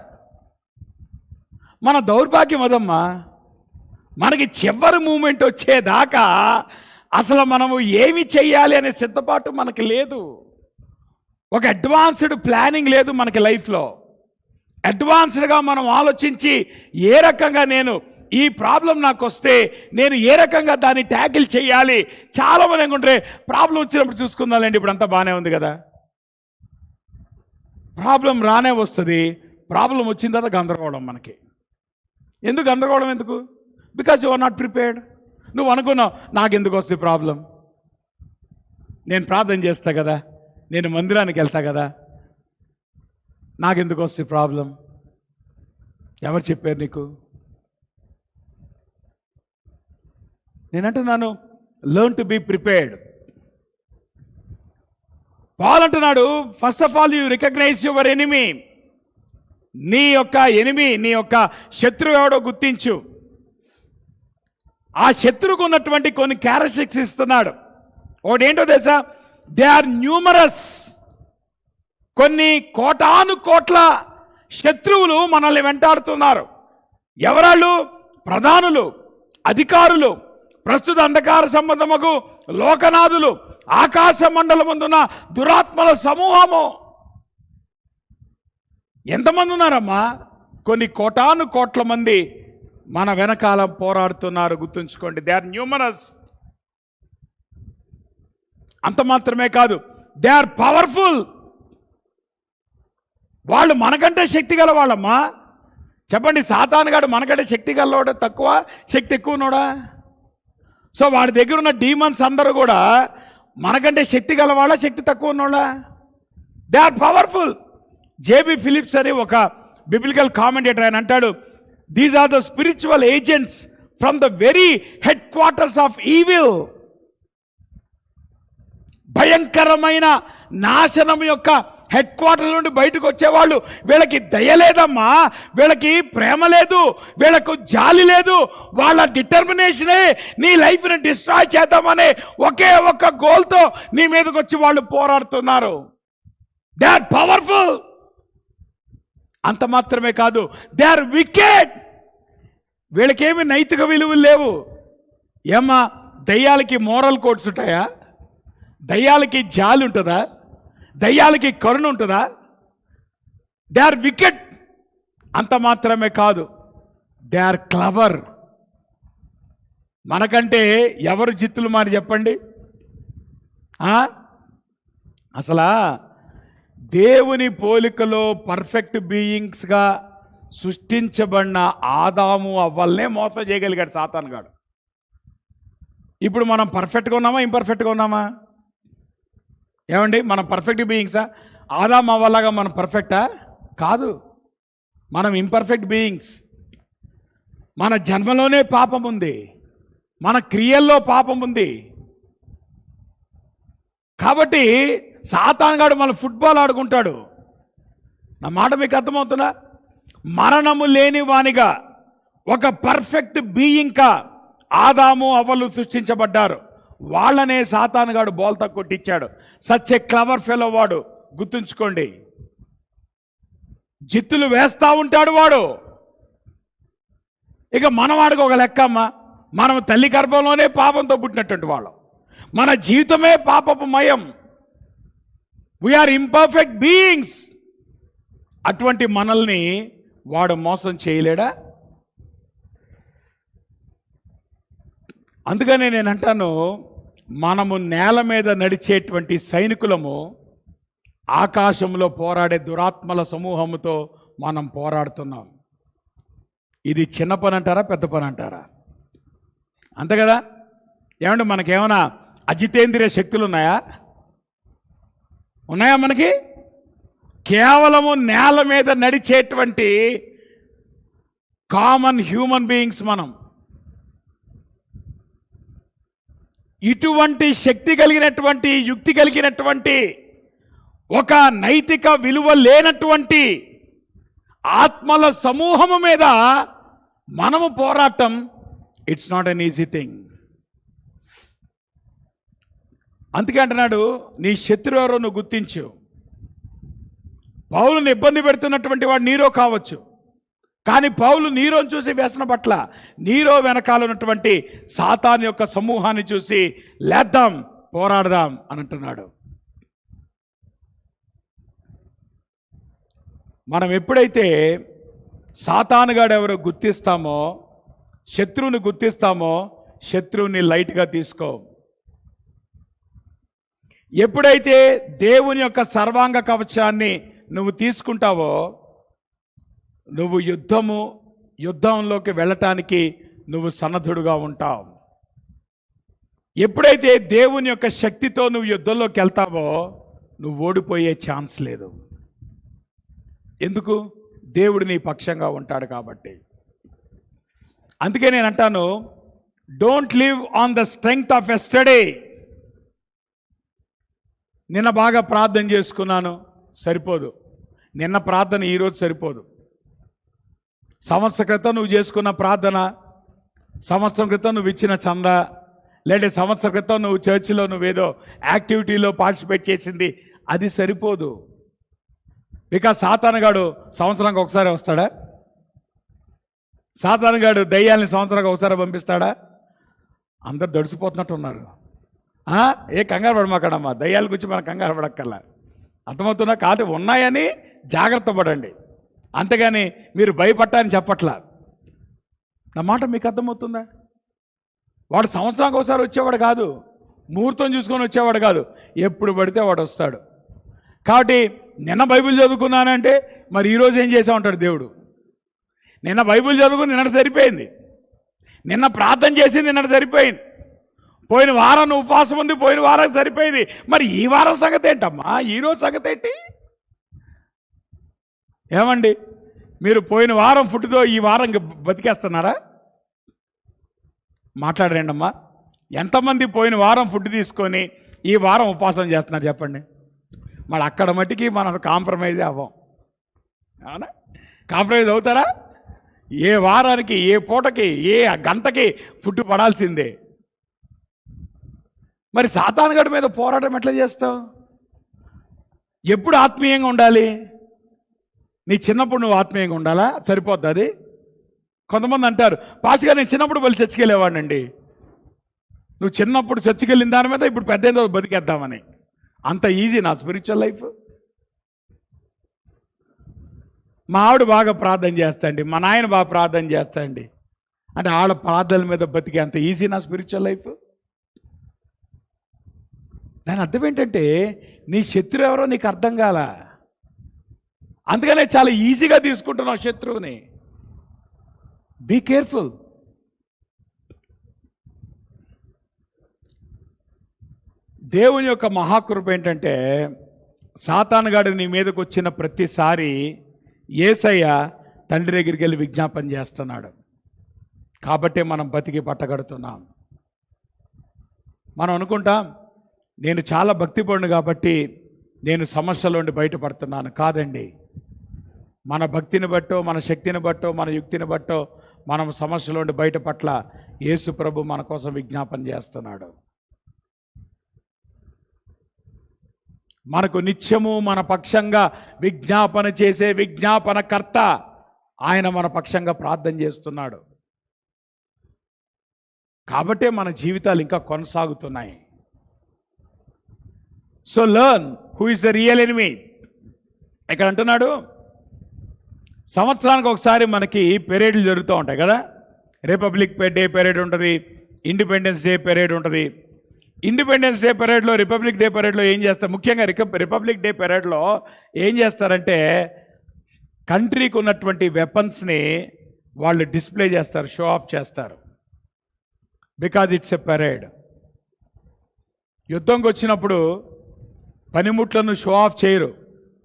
S1: మన దౌర్భాగ్యం అదమ్మా. మనకి చివరి మూమెంట్ వచ్చేదాకా అసలు మనము ఏమి చెయ్యాలి అనే సిద్ధపాటు మనకి లేదు. ఒక అడ్వాన్స్డ్ ప్లానింగ్ లేదు మనకి లైఫ్లో. అడ్వాన్స్డ్గా మనం ఆలోచించి ఏ రకంగా నేను ఈ ప్రాబ్లం నాకు వస్తే నేను ఏ రకంగా దాన్ని ట్యాకిల్ చేయాలి. చాలామంది అనుకుంటే ప్రాబ్లం వచ్చినప్పుడు చూసుకుందాలండి, ఇప్పుడు అంతా బాగానే ఉంది కదా. ప్రాబ్లం రానే వస్తుంది. ప్రాబ్లం వచ్చిన తర్వాత గందరగోళం మనకి. ఎందుకు గందరగోళం? ఎందుకు? Because you are not prepared. నువ్వు అనుకున్నావు నాకెందుకు వస్తుంది ప్రాబ్లం, నేను ప్రార్థన చేస్తా కదా, నేను మందిరానికి వెళ్తా కదా, నాకెందుకు వస్తుంది ప్రాబ్లం. ఎవరు చెప్పారు నీకు? నేనంటున్నాను, learn to be prepared. Paul అంటున్నాడు, first of all you recognize your enemy. నీ యొక్క ఎనిమీ, నీ యొక్క శత్రువు ఎవడో గుర్తించు. ఆ శత్రువుకు ఉన్నటువంటి కొన్ని క్యారెక్టరిస్టిక్స్ ఇస్తున్నాడు. ఒకటేంటో తెలుసా? They are numerous. కొన్ని కోటాను కోట్ల శత్రువులు మనల్ని వెంటాడుతున్నారు. ఎవరాళ్ళు? ప్రధానులు, అధికారులు, ప్రస్తుత అంధకార సంబంధముకు లోకనాథులు, ఆకాశ మండలముందున్న దురాత్మల సమూహము. ఎంతమంది ఉన్నారమ్మా? కొన్ని కోటాను కోట్ల మంది మన వెనకాల పోరాడుతున్నారు. గుర్తుంచుకోండి, దే ఆర్ న్యూమరస్. అంత మాత్రమే కాదు, దే ఆర్ పవర్ఫుల్. వాళ్ళు మనకంటే శక్తి గల వాళ్ళమ్మా. చెప్పండి, సాతానుగాడు మనకంటే శక్తి గలవాడా తక్కువ, శక్తి ఎక్కువ ఉన్నాడా? సో వాడి దగ్గర ఉన్న డీమన్స్ అందరూ కూడా మనకంటే శక్తి గలవాళ్ళ, శక్తి తక్కువ ఉన్నోళ్ళ? They are powerful. J B Phillips అని ఒక బిబ్లికల్ కామెంటేటర్ ఆయన అంటాడు, these are the spiritual agents from the very headquarters of evil. భయంకరమైన నాశనం యొక్క హెడ్ క్వార్టర్ నుండి బయటకు వచ్చేవాళ్ళు. వీళ్ళకి దయ లేదమ్మా, వీళ్ళకి ప్రేమ లేదు, వీళ్ళకు జాలి లేదు. వాళ్ళ డిటర్మినేషనే నీ లైఫ్ని డిస్ట్రాయ్ చేద్దామనే ఒకే ఒక్క గోల్తో నీ మీదకి వచ్చి వాళ్ళు పోరాడుతున్నారు. They are powerful. అంత మాత్రమే కాదు, దే ఆర్ వికెడ్. వీళ్ళకేమి నైతిక విలువలు లేవు. ఏమ్మా, దయ్యాలకి మోరల్ కోడ్స్ ఉంటాయా? దయ్యాలకి జాలి ఉంటుందా? దయ్యాలకి కరుణ ఉంటుందా? They are wicked. అంత మాత్రమే కాదు, దే ఆర్ క్లవర్. మనకంటే ఎవరు జిత్తులు మారి చెప్పండి? అసలా దేవుని పోలికలో పర్ఫెక్ట్ బీయింగ్స్గా సృష్టించబడిన ఆదాము అవ్వల్నే మోసం చేయగలిగాడు సాతానుగాడు. ఇప్పుడు మనం పర్ఫెక్ట్గా ఉన్నామా, ఇంపర్ఫెక్ట్గా ఉన్నామా? ఏమండి, మనం పర్ఫెక్ట్ బీయింగ్సా? ఆదాము అవ్వలాగా మనం పర్ఫెక్టా? కాదు, మనం ఇంపర్ఫెక్ట్ బీయింగ్స్. మన జన్మలోనే పాపం ఉంది, మన క్రియల్లో పాపం ఉంది. కాబట్టి సాతానుగాడు మన ఫుట్బాల్ ఆడుకుంటాడు. నా మాట మీకు అర్థమవుతుందా? మరణము లేని వానిగా, ఒక పర్ఫెక్ట్ బీయింగ్గా ఆదాము అవ్వలు సృష్టించబడ్డారు. వాళ్ళనే సాతానుగాడు బోల్తా కొట్టించాడు. సచ్ ఏ క్లవర్ ఫెలో వాడు. గుర్తుంచుకోండి, జిత్తులు వేస్తా ఉంటాడు వాడు. ఇక మనవాడికి ఒక లెక్క అమ్మా, మనం తల్లి గర్భంలోనే పాపంతో పుట్టినటువంటి వాళ్ళం. మన జీవితమే పాపపు మయం. We are imperfect beings. అటువంటి మనల్ని వాడు మోసం చేయలేడా? అందుకనే నేను అంటాను, మనము నేల మీద నడిచేటువంటి సైనికులము, ఆకాశంలో పోరాడే దురాత్మల సమూహముతో మనం పోరాడుతున్నాం. ఇది చిన్న పని అంటారా, పెద్ద పని అంటారా? అంతే కదా? ఏమంటే మనకేమైనా అజితేంద్రియ శక్తులు ఉన్నాయా? ఉన్నాయా మనకి? కేవలము నేల మీద నడిచేటువంటి కామన్ హ్యూమన్ బీయింగ్స్ మనం. ఇటువంటి శక్తి కలిగినటువంటి, యుక్తి కలిగినటువంటి, ఒక నైతిక విలువ లేనటువంటి ఆత్మల సమూహము మీద మనము పోరాటం, it's not an easy thing. అందుకే అంటున్నాడు, నీ శత్రువు ఎవరో నువ్వు గుర్తించు. పౌలుని ఇబ్బంది పెడుతున్నటువంటి వాడు నీరో కావచ్చు, కానీ పౌలు నీరోని చూసి వ్యసన పట్ల, నీరో వెనకాల ఉన్నటువంటి సాతాను యొక్క సమూహాన్ని చూసి లేద్దాం, పోరాడదాం అని అంటున్నాడు. మనం ఎప్పుడైతే సాతానుగాడు ఎవరో గుర్తిస్తామో, శత్రువుని గుర్తిస్తామో, శత్రువుని లైట్గా తీసుకో. ఎప్పుడైతే దేవుని యొక్క సర్వాంగ కవచాన్ని నువ్వు తీసుకుంటావో, నువ్వు యుద్ధంలోకి వెళ్ళటానికి నువ్వు సన్నద్ధుడుగా ఉంటావు. ఎప్పుడైతే దేవుని యొక్క శక్తితో నువ్వు యుద్ధంలోకి వెళ్తావో, నువ్వు ఓడిపోయే ఛాన్స్ లేదు. ఎందుకు? దేవుడు నీ పక్షంగా ఉంటాడు కాబట్టి. అందుకే నేను అంటాను, don't live on the strength of yesterday. నిన్న బాగా ప్రార్థన చేసుకున్నాను, సరిపోదు. నిన్న ప్రార్థన ఈరోజు సరిపోదు. సంవత్సరం క్రితం నువ్వు చేసుకున్న ప్రార్థన, సంవత్సరం క్రితం నువ్వు ఇచ్చిన చందా, లేదా సంవత్సరం క్రితం నువ్వు చర్చిలో నువ్వేదో యాక్టివిటీలో పార్టిసిపేట్ చేసింది, అది సరిపోదు. బికాజ్ సాతానుగాడు సంవత్సరానికి ఒకసారి వస్తాడా? సాతానుగాడు దయ్యాల్ని సంవత్సరానికి ఒకసారి పంపిస్తాడా? అందరు దడిసిపోతున్నట్టు ఉన్నారు. ఏ కంగారు పడమాకడమ్మా, దయ్యాల గురించి మనం కంగారు పడక్కల్లా. అర్థమవుతున్నా? కాదు, ఉన్నాయని జాగ్రత్త పడండి, అంతేగాని మీరు భయపడ్డారని చెప్పట్లా. నా మాట మీకు అర్థమవుతుందా? వాడు సంవత్సరానికి ఒకసారి వచ్చేవాడు కాదు, ముహూర్తం చూసుకొని వచ్చేవాడు కాదు, ఎప్పుడు పడితే వాడు వస్తాడు. కాబట్టి నిన్న బైబిల్ చదువుకున్నానంటే మరి ఈరోజు ఏం చేసా ఉంటాడు దేవుడు. నిన్న బైబిల్ చదువుకుని నిన్నటి సరిపోయింది, నిన్న ప్రార్థన చేసింది నిన్నటి సరిపోయింది, పోయిన వారం నువ్వు ఉపవాసం ఉంది పోయిన వారం సరిపోయింది. మరి ఈ వారం సంగతి ఏంటమ్మా, ఈరోజు సంగతి ఏంటి? ఏమండి, మీరు పోయిన వారం ఫుడ్తో ఈ వారం బతికేస్తున్నారా? మాట్లాడరండి అమ్మా. ఎంతమంది పోయిన వారం ఫుడ్ తీసుకొని ఈ వారం ఉపవాసం చేస్తున్నారు చెప్పండి? మరి అక్కడ మట్టికి మనం కాంప్రమైజ్ అవ్వం. అవునా? కాంప్రమైజ్ అవుతారా? ఏ వారానికి, ఏ పూటకి, ఏ గంటకి ఫుడ్ పడాల్సిందే. మరి సాతానుగాడి మీద పోరాటం ఎట్లా చేస్తావు? ఎప్పుడు ఆత్మీయంగా ఉండాలి? నీ చిన్నప్పుడు నువ్వు ఆత్మీయంగా ఉండాలా? సరిపోద్ది అది? కొంతమంది అంటారు, పాస్గా నేను చిన్నప్పుడు బలి చర్చికి వెళ్ళేవాడినండి. నువ్వు చిన్నప్పుడు చర్చికి వెళ్ళిన దాని మీద ఇప్పుడు పెద్ద ఏదో బతికేద్దామని. అంత ఈజీ నా స్పిరిచువల్ లైఫ్? మా ఆవిడ బాగా ప్రార్థన చేస్తాండి, మా నాయన బాగా ప్రార్థన చేస్తాండి అంటే వాళ్ళ ప్రార్థనల మీద బతికే అంత ఈజీ నా స్పిరిచువల్ లైఫ్? దాని అర్థం ఏంటంటే నీ శత్రువు ఎవరో నీకు అర్థం కాల, అందుకనే చాలా ఈజీగా తీసుకుంటున్నావు శత్రువుని. Be careful. దేవుని యొక్క మహాకృప ఏంటంటే సాతానుగాడు నీ మీదకి వచ్చిన ప్రతిసారి యేసయ్య తండ్రి దగ్గరికి వెళ్ళి విజ్ఞాపన చేస్తున్నాడు. కాబట్టే మనం బతికి పట్టగడుతున్నాం. మనం అనుకుంటాం నేను చాలా భక్తిపరుడు కాబట్టి నేను సమస్యల నుండి బయటపడుతున్నాను. కాదండి, మన భక్తిని బట్టో, మన శక్తిని బట్టో, మన యుక్తిని బట్టో మనం సమస్యల నుండి బయటపట్ల యేసు ప్రభు మన కోసం విజ్ఞాపన చేస్తున్నాడు. మనకు నిత్యము మన పక్షంగా విజ్ఞాపన చేసే విజ్ఞాపనకర్త ఆయన మన పక్షంగా ప్రార్థన చేస్తున్నాడు. కాబట్టే మన జీవితాలు ఇంకా కొనసాగుతున్నాయి. So learn who is the real enemy. ఇక్కడ అంటున్నాడు, సంవత్సరానికి ఒకసారి మనకి పెరేడ్లు జరుగుతూ ఉంటాయి కదా. రిపబ్లిక్ డే పెరేడ్ ఉంటుంది, ఇండిపెండెన్స్ డే పెరేడ్ ఉంటుంది. ఇండిపెండెన్స్ డే పెరేడ్లో, రిపబ్లిక్ డే పెరేడ్లో ఏం చేస్తారు? ముఖ్యంగా రిపబ్లిక్ డే పెరేడ్లో ఏం చేస్తారంటే కంట్రీకి ఉన్నటువంటి వెపన్స్ని వాళ్ళు డిస్ప్లే చేస్తారు, షో ఆఫ్ చేస్తారు. Because it's a parade. యుద్ధంకి వచ్చినప్పుడు పనిముట్లను షో ఆఫ్ చేయరు,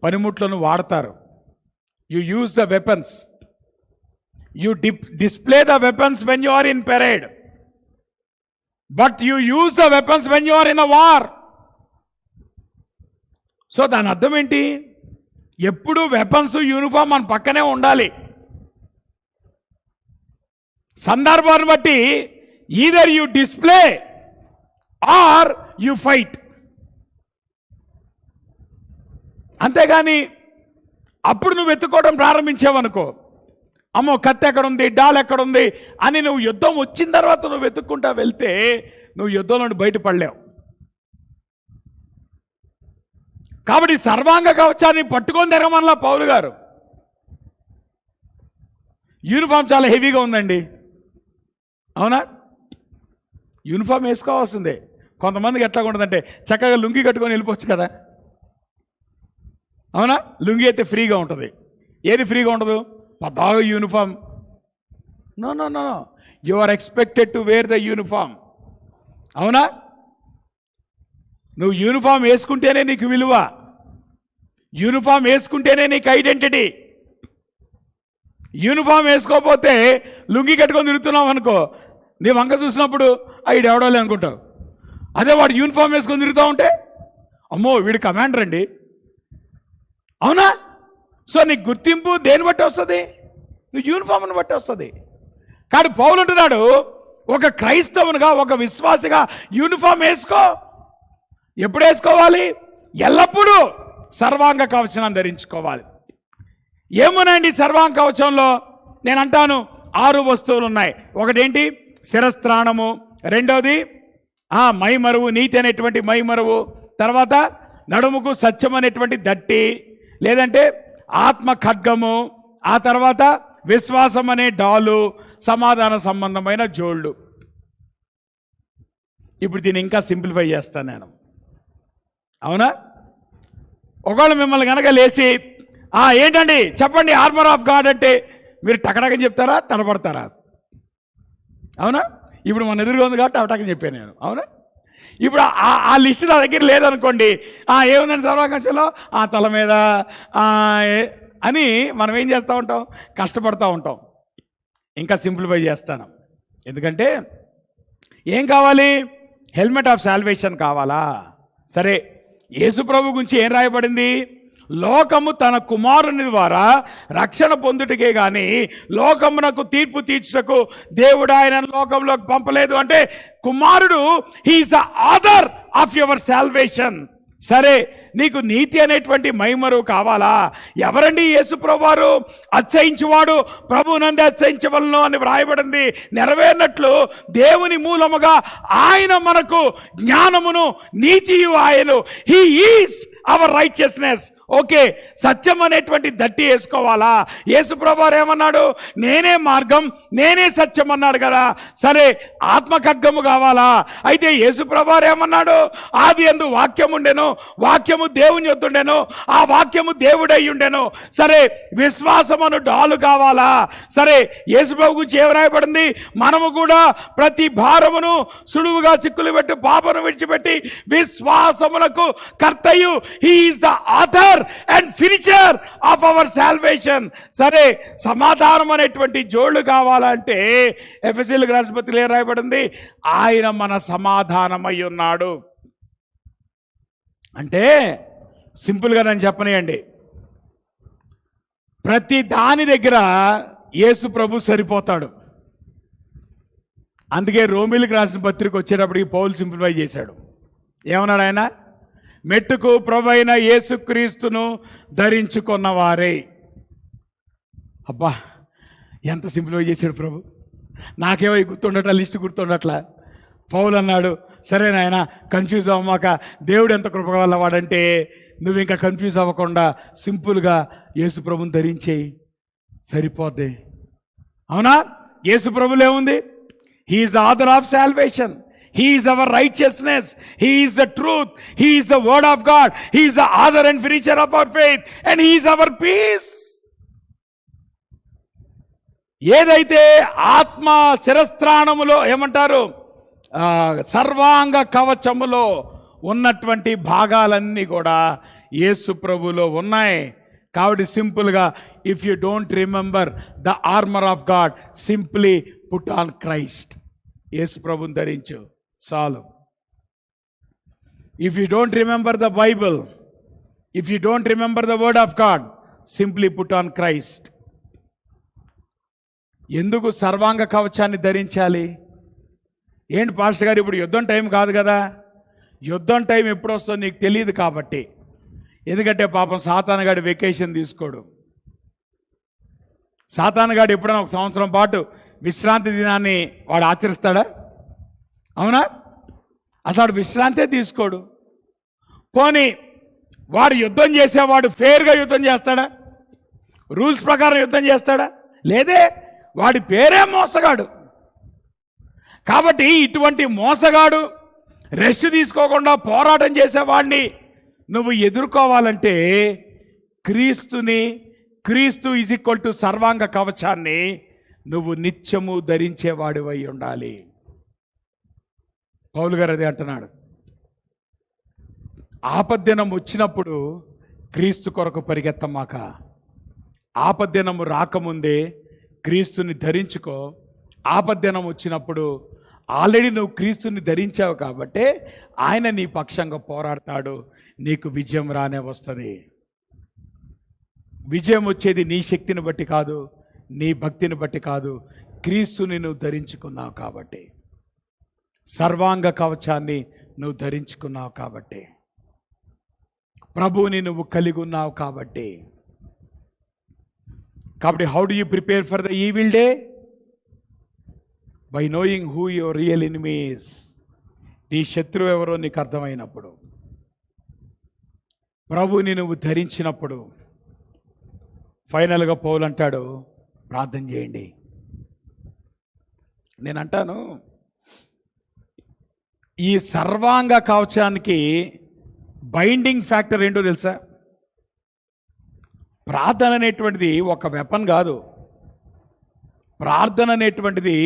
S1: పనిముట్లను వాడతారు. You use the weapons, you display the weapons when you are in parade, but you use the weapons when you are in a war. So దాని అర్థం ఏంటి? ఎప్పుడు వెపన్స్, యూనిఫామ్ మన పక్కనే ఉండాలి. సందర్భాన్ని బట్టి either you display or you fight. అంతేగాని అప్పుడు నువ్వు వెతుక్కోవడం ప్రారంభించావనుకో, అమ్మో కత్తి ఎక్కడుంది, డాల్ ఎక్కడుంది అని నువ్వు యుద్ధం వచ్చిన తర్వాత నువ్వు వెతుక్కుంటా వెళ్తే నువ్వు యుద్ధం నుండి బయటపడలేవు. కాబట్టి సర్వాంగ కవచాన్ని పట్టుకొని తిరగమనలా పౌలు గారు. యూనిఫామ్ చాలా హెవీగా ఉందండి, అవునా? యూనిఫామ్ వేసుకోవాల్సిందే. కొంతమందికి ఎట్లా ఉంటుందంటే చక్కగా లుంగి కట్టుకొని వెళ్ళిపోవచ్చు కదా, అవునా? లుంగి అయితే ఫ్రీగా ఉంటుంది. ఏది ఫ్రీగా ఉండదు? పద్దాగా uniform. No no no no, you are expected to wear the uniform. అవునా? నువ్వు యూనిఫామ్ వేసుకుంటేనే నీకు విలువ, యూనిఫామ్ వేసుకుంటేనే నీకు ఐడెంటిటీ. యూనిఫామ్ వేసుకోకపోతే లుంగి కట్టుకొని తిరుగుతున్నావు అనుకో, నీ వంక చూసినప్పుడు వీడు ఎవడోలే అనుకుంటావు. అదే వాడు యూనిఫామ్ వేసుకొని తిరుగుతూ ఉంటే అమ్మో వీడు కమాండర్ అండి, అవునా? సో నీకు గుర్తింపు దేని బట్టి వస్తుంది? నువ్వు యూనిఫామ్ని బట్టి వస్తుంది. కానీ పౌలు అంటున్నాడు, ఒక క్రైస్తవునిగా, ఒక విశ్వాసిగా యూనిఫామ్ వేసుకో. ఎప్పుడు వేసుకోవాలి? ఎల్లప్పుడూ సర్వాంగ కవచం ధరించుకోవాలి. ఏమున్నాయండి సర్వాంగ కవచంలో? నేను అంటాను 6 వస్తువులు ఉన్నాయి. ఒకటేంటి? శిరస్త్రాణము. రెండవది మైమరువు, నీతి అనేటువంటి మైమరువు. తర్వాత నడుముకు సత్యం అనేటువంటి దట్టి, లేదంటే ఆత్మ ఖడ్గము. ఆ తర్వాత విశ్వాసం అనే డాలు, సమాధాన సంబంధమైన జోళ్ళు. ఇప్పుడు దీన్ని ఇంకా సింప్లిఫై చేస్తాను నేను, అవునా? ఒకవేళ మిమ్మల్ని కనుక లేచి ఏంటండి చెప్పండి ఆర్మర్ ఆఫ్ గాడ్ అంటే మీరు టకటకని చెప్తారా, తడబడతారా? అవునా? ఇప్పుడు మన ఎదురుగా ఉంది కాబట్టి టకటకని చెప్పాను నేను, అవునా? ఇప్పుడు ఆ లిస్ట్ నా దగ్గర లేదనుకోండి, ఏముందండి సర్వకంచంలో తల మీద అని మనం ఏం చేస్తూ ఉంటాం? కష్టపడుతూ ఉంటాం. ఇంకా సింప్లిఫై చేస్తాను. ఎందుకంటే ఏం కావాలి? హెల్మెట్ ఆఫ్ సాల్వేషన్ కావాలా? సరే, యేసు ప్రభు గురించి ఏం రాయబడింది? లోకము తన కుమారుని ద్వారా రక్షణ పొందుటకే గాని లోకమునకు తీర్పు తీర్చుటకు దేవుడు ఆయన లోకంలోకి పంపలేదు. అంటే కుమారుడు he is the author of your salvation. సరే, నీకు నీతి అనేటువంటి మైమరు కావాలా? ఎవరండి యేసు ప్రభువారు? అతిశయించువాడు ప్రభువునందే అతిశయించవలను అని వ్రాయబడింది. నెరవేరినట్లు దేవుని మూలముగా ఆయన మనకు జ్ఞానమును నీతియు ఆయను. He is our righteousness. Okay, సత్యం అనేటువంటి దట్టి వేసుకోవాలా? యేసు ప్రభువారు ఏమన్నాడు? నేనే మార్గం, నేనే సత్యం అన్నాడు కదా. సరే, ఆత్మ ఖడ్గము కావాలా? అయితే యేసు ప్రభువారు ఏమన్నాడు? ఆది యందు వాక్యం ఉండెను, వాక్యము దేవుని యొద్ద ఉండెను, ఆ వాక్యము దేవుడై ఉండెను. సరే, విశ్వాసమును డాలు కావాలా? సరే, యేసు ప్రభు గురించి ఏం రాయబడింది? మనము కూడా ప్రతి భారమును సులువుగా చిక్కులు పెట్టి పాపను విడిచిపెట్టి విశ్వాసమునకు కర్తయు, he is the author and finisher of our salvation. సరే, సమాధానం అనేటువంటి జోళ్ళు కావాలంటే ఎఫెసీయులకు రాసిన పత్రికలో ఏం రాయబడింది? ఆయన మన సమాధానమై ఉన్నాడు. అంటే సింపుల్గా నేను చెప్పనియండి, ప్రతి దాని దగ్గర యేసు ప్రభు సరిపోతాడు. అందుకే రోమిలకు రాసిన పత్రిక వచ్చేటప్పటికి పౌలు సింప్లిఫై చేశాడు. ఏమన్నాడు ఆయన? మెట్టుకు ప్రభువైన యేసుక్రీస్తును ధరించుకున్నవారే. అబ్బా, ఎంత సింప్లిఫై చేశాడు ప్రభు. నాకేమో గుర్తుండట్లా, లిస్ట్ గుర్తుండట్లా. పౌలు అన్నాడు, సరే నాయన కన్ఫ్యూజ్ అవ్వమాక, దేవుడు ఎంత కృపగలవాడంటే నువ్వు ఇంకా కన్ఫ్యూజ్ అవ్వకుండా సింపుల్గా యేసు ప్రభుని ధరించేయి, సరిపోద్ది. అవునా? యేసు ప్రభులో ఏముంది? He is the author of salvation. He is our righteousness. He is the truth. He is the word of God. He is the author and finisher of our faith. And He is our peace. ఏదైతే ఆత్మ శిరస్త్రాణములో ఏమంటారు? సర్వాంగ కవచములో ఉన్నటువంటి భాగాలన్నీ కూడా యేసు ప్రభులో ఉన్నాయి. కాబట్టి సింపుల్గా, if you don't remember the armour of God, simply put on Christ. Yesu ప్రభుని ధరించు చాలు. If you don't remember the Bible, if you don't remember the word of God, simply put on Christ. ఎందుకు సర్వాంగ కవచాన్ని ధరించాలి? ఏంటి పాస్టర్ గారు, ఇప్పుడు యుద్ధం టైం కాదు కదా? యుద్ధం టైం ఎప్పుడు వస్తుందో నీకు తెలియదు కాబట్టి. ఎందుకంటే పాపం సాతానుగాడు వెకేషన్ తీసుకోడు. సాతానుగాడు ఎప్పుడైనా 1 సంవత్సరం పాటు విశ్రాంతి దినాన్ని వాడు ఆచరిస్తాడా? అవునా? అసలు విశ్రాంతే తీసుకోడు. పోనీ వాడు యుద్ధం చేసేవాడు ఫేర్గా యుద్ధం చేస్తాడా? రూల్స్ ప్రకారం యుద్ధం చేస్తాడా? లేదే. వాడి పేరే మోసగాడు. కాబట్టి ఇటువంటి మోసగాడు, రెస్ట్ తీసుకోకుండా పోరాటం చేసేవాడిని నువ్వు ఎదుర్కోవాలంటే క్రీస్తు ఈజ్ ఈక్వల్ టు సర్వాంగ కవచాన్ని నువ్వు నిత్యము ధరించేవాడివై ఉండాలి. పౌలు గారు అదే అంటున్నాడు. ఆపద్దినం వచ్చినప్పుడు క్రీస్తు కొరకు పరిగెత్తమాక. ఆపద్దినము రాకముందే క్రీస్తుని ధరించుకో. ఆపద్దినం వచ్చినప్పుడు ఆల్రెడీ నువ్వు క్రీస్తుని ధరించావు కాబట్టే ఆయన నీ పక్షంగా పోరాడతాడు. నీకు విజయం రానే వస్తుంది. విజయం వచ్చేది నీ శక్తిని బట్టి కాదు, నీ భక్తిని బట్టి కాదు, క్రీస్తుని నువ్వు ధరించుకున్నావు కాబట్టి, సర్వాంగ కవచాన్ని నువ్వు ధరించుకున్నావు కాబట్టి, ప్రభువుని నువ్వు కలిగి ఉన్నావు కాబట్టి. How do you prepare for the evil day? By knowing who your real enemies. నీ శత్రువు ఎవరో నీకు అర్థమైనప్పుడు, ప్రభువుని నువ్వు ధరించినప్పుడు, ఫైనల్గా పౌలు అంటాడు, ప్రార్థన చేయండి. నేను అంటాను, ఈ సర్వాంగ కవచానికి బైండింగ్ ఫ్యాక్టర్ ఏంటో తెలుసా? ప్రార్థన అనేటువంటిది ఒక వెపన్ కాదు. ప్రార్థన అనేటువంటిది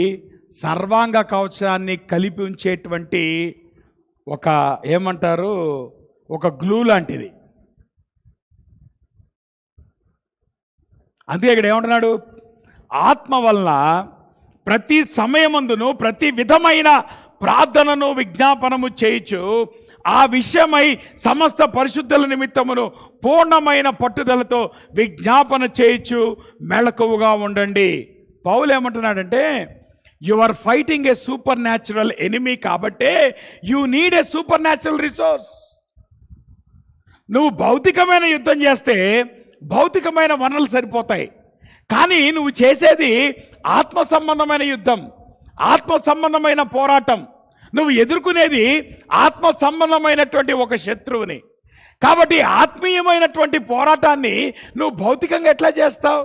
S1: సర్వాంగ కవచాన్ని కలిపి ఉంచేటువంటి ఒక ఏమంటారు, ఒక గ్లూ లాంటిది. అందుకే ఇక్కడ ఏమంటున్నాడు? ఆత్మ వలన ప్రతి సమయమందును ప్రతి విధమైన ప్రార్థనను విజ్ఞాపనము చేయొచ్చు. ఆ విషయమై సమస్త పరిశుద్ధుల నిమిత్తమును పూర్ణమైన పట్టుదలతో విజ్ఞాపన చేయొచ్చు. మెళకువగా ఉండండి. పౌలు ఏమంటున్నాడంటే, you are fighting a supernatural enemy కాబట్టే you need a supernatural resource. నువ్వు భౌతికమైన యుద్ధం చేస్తే భౌతికమైన వనరులు సరిపోతాయి. కానీ నువ్వు చేసేది ఆత్మ సంబంధమైన యుద్ధం, ఆత్మ సంబంధమైన పోరాటం. నువ్వు ఎదుర్కొనేది ఆత్మ సంబంధమైనటువంటి ఒక శత్రువుని. కాబట్టి ఆత్మీయమైనటువంటి పోరాటాన్ని నువ్వు భౌతికంగా ఎట్లా చేస్తావు?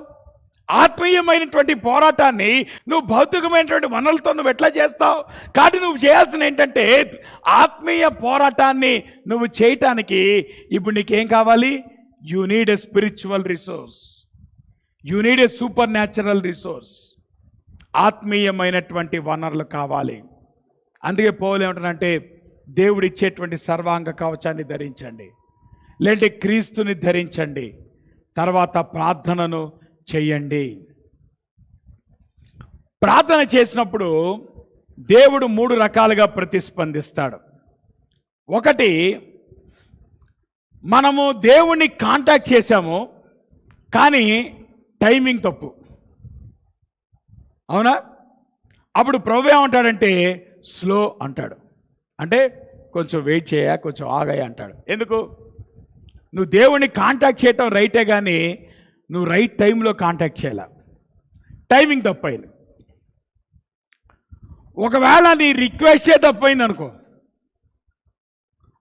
S1: ఆత్మీయమైనటువంటి పోరాటాన్ని నువ్వు భౌతికమైనటువంటి వనరులతో నువ్వు ఎట్లా చేస్తావు? కాబట్టి నువ్వు చేయాల్సిన ఏంటంటే, ఆత్మీయ పోరాటాన్ని నువ్వు చేయటానికి ఇప్పుడు నీకేం కావాలి? You need a spiritual resource, you need a supernatural resource. ఆత్మీయమైనటువంటి వనరులు కావాలి. అందుకే పౌలు ఏమంటానంటే, దేవుడు ఇచ్చేటువంటి సర్వాంగ కవచాన్ని ధరించండి, లేదంటే క్రీస్తుని ధరించండి, తర్వాత ప్రార్థనను చెయ్యండి. ప్రార్థన చేసినప్పుడు దేవుడు 3 రకాలుగా ప్రతిస్పందిస్తాడు. ఒకటి, మనము దేవుణ్ణి కాంటాక్ట్ చేశాము కానీ టైమింగ్ తప్పు. అవునా? అప్పుడు ప్రభు ఏమంటాడంటే స్లో అంటాడు. అంటే కొంచెం వెయిట్ చేయ, కొంచెం ఆగాయ అంటాడు. ఎందుకు? నువ్వు దేవుణ్ణి కాంటాక్ట్ చేయటం రైటే, కానీ నువ్వు రైట్ టైంలో కాంటాక్ట్ చేయాల. టైమింగ్ తప్పైంది. ఒకవేళ నీ రిక్వెస్టే తప్పైంది అనుకో,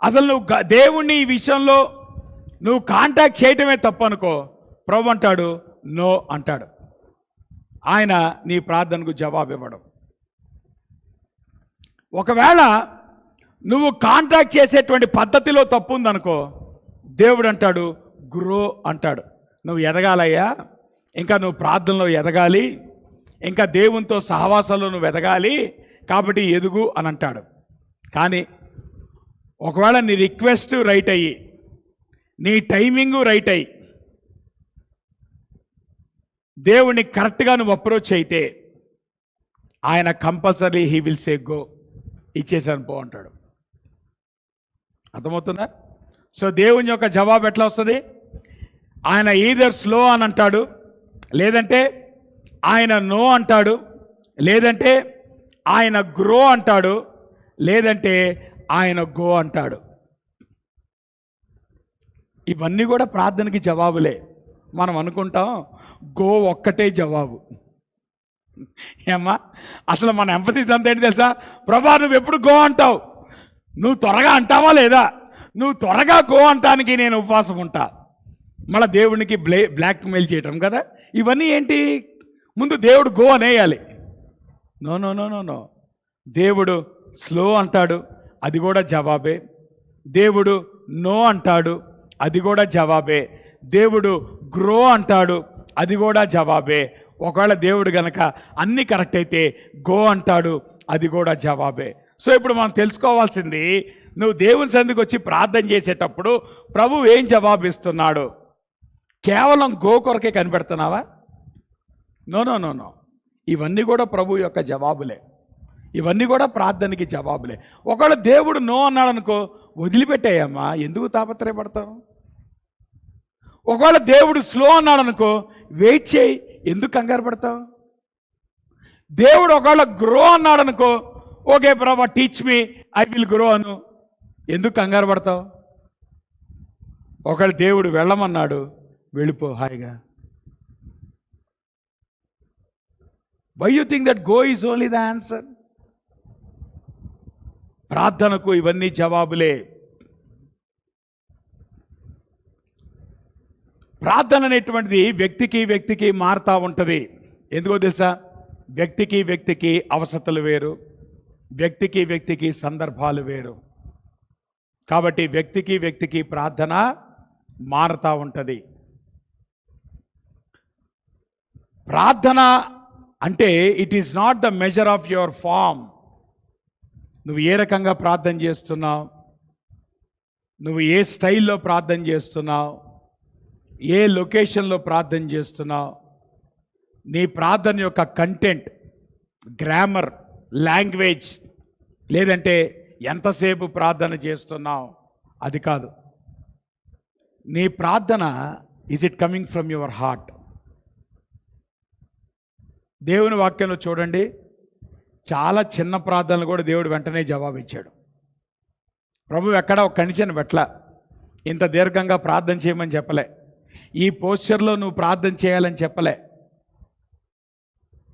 S1: అసలు నువ్వు దేవుణ్ణి ఈ విషయంలో నువ్వు కాంటాక్ట్ చేయటమే తప్పు అనుకో, ప్రభు అంటాడు నో అంటాడు. ఆయన నీ ప్రార్థనకు జవాబు ఇవ్వడం. ఒకవేళ నువ్వు కాంటాక్ట్ చేసేటువంటి పద్ధతిలో తప్పు ఉందనుకో, దేవుడు అంటాడు గ్రో అంటాడు. నువ్వు ఎదగాలయ్యా, ఇంకా నువ్వు ప్రార్థనలో ఎదగాలి, ఇంకా దేవునితో సహవాసంలో నువ్వు ఎదగాలి, కాబట్టి ఎదుగు అని అంటాడు. కానీ ఒకవేళ నీ రిక్వెస్ట్ రైట్ అయ్యి, నీ టైమింగు రైట్ అయ్యి, దేవుణ్ణి కరెక్ట్గా నువ్వు అప్రోచ్ అయితే, ఆయన compulsory he will say go, ఇచ్చేసాను పో అంటాడు. అర్థమవుతుందా? సో దేవుని యొక్క జవాబు ఎట్లా వస్తుంది? ఆయన ఈదర్ స్లో అని అంటాడు, లేదంటే ఆయన నో అంటాడు, లేదంటే ఆయన గ్రో అంటాడు, లేదంటే ఆయన గో అంటాడు. ఇవన్నీ కూడా ప్రార్థనకి జవాబులే. మనం అనుకుంటాం గో ఒక్కటే జవాబు. ఏమ్మా, అసలు మన ఎంఫసిస్ అంతా ఏంటి తెలుసా? ప్రభా నువ్వు ఎప్పుడు గో అంటావు, నువ్వు త్వరగా అంటావా లేదా? నువ్వు త్వరగా గో అంటానికి నేను ఉపవాసం ఉంటా. మళ్ళీ దేవునికి బ్లాక్మెయిల్ చేయటం కదా ఇవన్నీ. ఏంటి? ముందు దేవుడు గో అనేయాలి. No no no no no. దేవుడు స్లో అంటాడు, అది కూడా జవాబే. దేవుడు నో అంటాడు, అది కూడా జవాబే. దేవుడు గ్రో అంటాడు, అది కూడా జవాబే. ఒకవేళ దేవుడు గనక అన్నీ కరెక్ట్ అయితే గో అంటాడు, అది కూడా జవాబే. సో ఇప్పుడు మనం తెలుసుకోవాల్సింది, నువ్వు దేవుని సన్నిధికి వచ్చి ప్రార్థన చేసేటప్పుడు ప్రభువు ఏం జవాబు ఇస్తున్నాడు? కేవలం గో కొరకే కనిపెడుతున్నావా? No no no no. ఇవన్నీ కూడా ప్రభు యొక్క జవాబులే, ఇవన్నీ కూడా ప్రార్థనకి జవాబులే. ఒకవేళ దేవుడు నో అన్నాడు అనుకో, వదిలిపెట్టాయమ్మా, ఎందుకు తాపత్రయపడతావు? ఒకవేళ దేవుడు స్లో అన్నాడు అనుకో, వెయిట్ చేయి, ఎందుకు కంగారు పడతావు? దేవుడు ఒకవేళ గ్రో అన్నాడు అనుకో, ఓకే ప్రభా teach me, I will grow అను, ఎందుకు కంగారు పడతావు? ఒకవేళ దేవుడు వెళ్ళమన్నాడు, వెళ్ళిపో హాయిగా. Why you think that go is only the answer? ప్రార్థనకు ఇవన్నీ జవాబులే. ప్రార్థన అనేటువంటిది వ్యక్తికి మారుతూ ఉంటుంది. ఎందుకో తెలుసా? వ్యక్తికి అవసరతలు వేరు, వ్యక్తికి సందర్భాలు వేరు. కాబట్టి వ్యక్తికి ప్రార్థన మారుతూ ఉంటుంది. ప్రార్థన అంటే it is not the measure of your faith. నువ్వు ఏ రకంగా ప్రార్థన చేస్తున్నావు, నువ్వు ఏ స్టైల్లో ప్రార్థన చేస్తున్నావు, ఏ లొకేషన్లో ప్రార్థన చేస్తున్నావు, నీ ప్రార్థన యొక్క కంటెంట్, గ్రామర్, లాంగ్వేజ్, లేదంటే ఎంతసేపు ప్రార్థన చేస్తున్నావు, అది కాదు. నీ ప్రార్థన is it coming from your heart? దేవుని వాక్యంలో చూడండి, చాలా చిన్న ప్రార్థనలు కూడా దేవుడు వెంటనే జవాబు ఇచ్చాడు. ప్రభు ఎక్కడ ఒక కండిషన్ పెట్టలా, ఇంత దీర్ఘంగా ప్రార్థన చేయమని చెప్పలే, ఈ పోస్చర్లో నువ్వు ప్రార్థన చేయాలని చెప్పలే,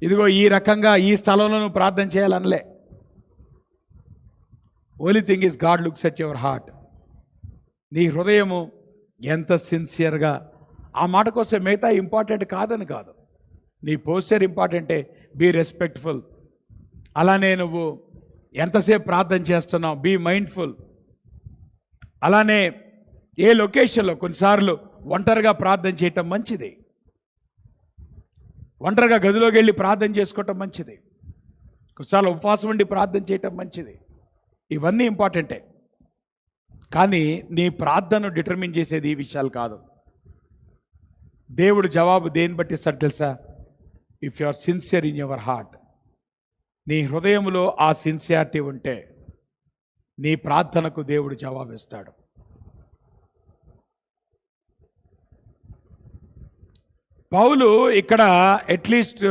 S1: ఇదిగో ఈ రకంగా ఈ స్థలంలో నువ్వు ప్రార్థన చేయాలనలే. Only thing is God looks at your heart. నీ హృదయము ఎంత సిన్సియర్గా, ఆ మాటకొస్తే మిగతా ఇంపార్టెంట్ కాదని కాదు, నీ పోస్చర్ ఇంపార్టెంటే, బీ రెస్పెక్ట్ఫుల్. అలానే నువ్వు ఎంతసేపు ప్రార్థన చేస్తున్నావు, బీ మైండ్ఫుల్. అలానే ఏ లొకేషన్లో, కొన్నిసార్లు ఒంటరిగా ప్రార్థన చేయటం మంచిది, ఒంటరిగా గదిలోకి వెళ్ళి ప్రార్థన చేసుకోవటం మంచిది, కొన్నిసార్లు ఉపవాసం ఉండి ప్రార్థన చేయటం మంచిది. ఇవన్నీ ఇంపార్టెంటే, కానీ నీ ప్రార్థనను డిటర్మిన్ చేసేది ఈ విషయాలు కాదు. దేవుడు జవాబు దేన్ని బట్టి ఇస్తాడు తెలుసా? If you are sincere in your heart. నీ హృదయంలో ఆ సిన్సియారిటీ ఉంటే నీ ప్రార్థనకు దేవుడు జవాబిస్తాడు. పౌలు ఇక్కడ అట్లీస్ట్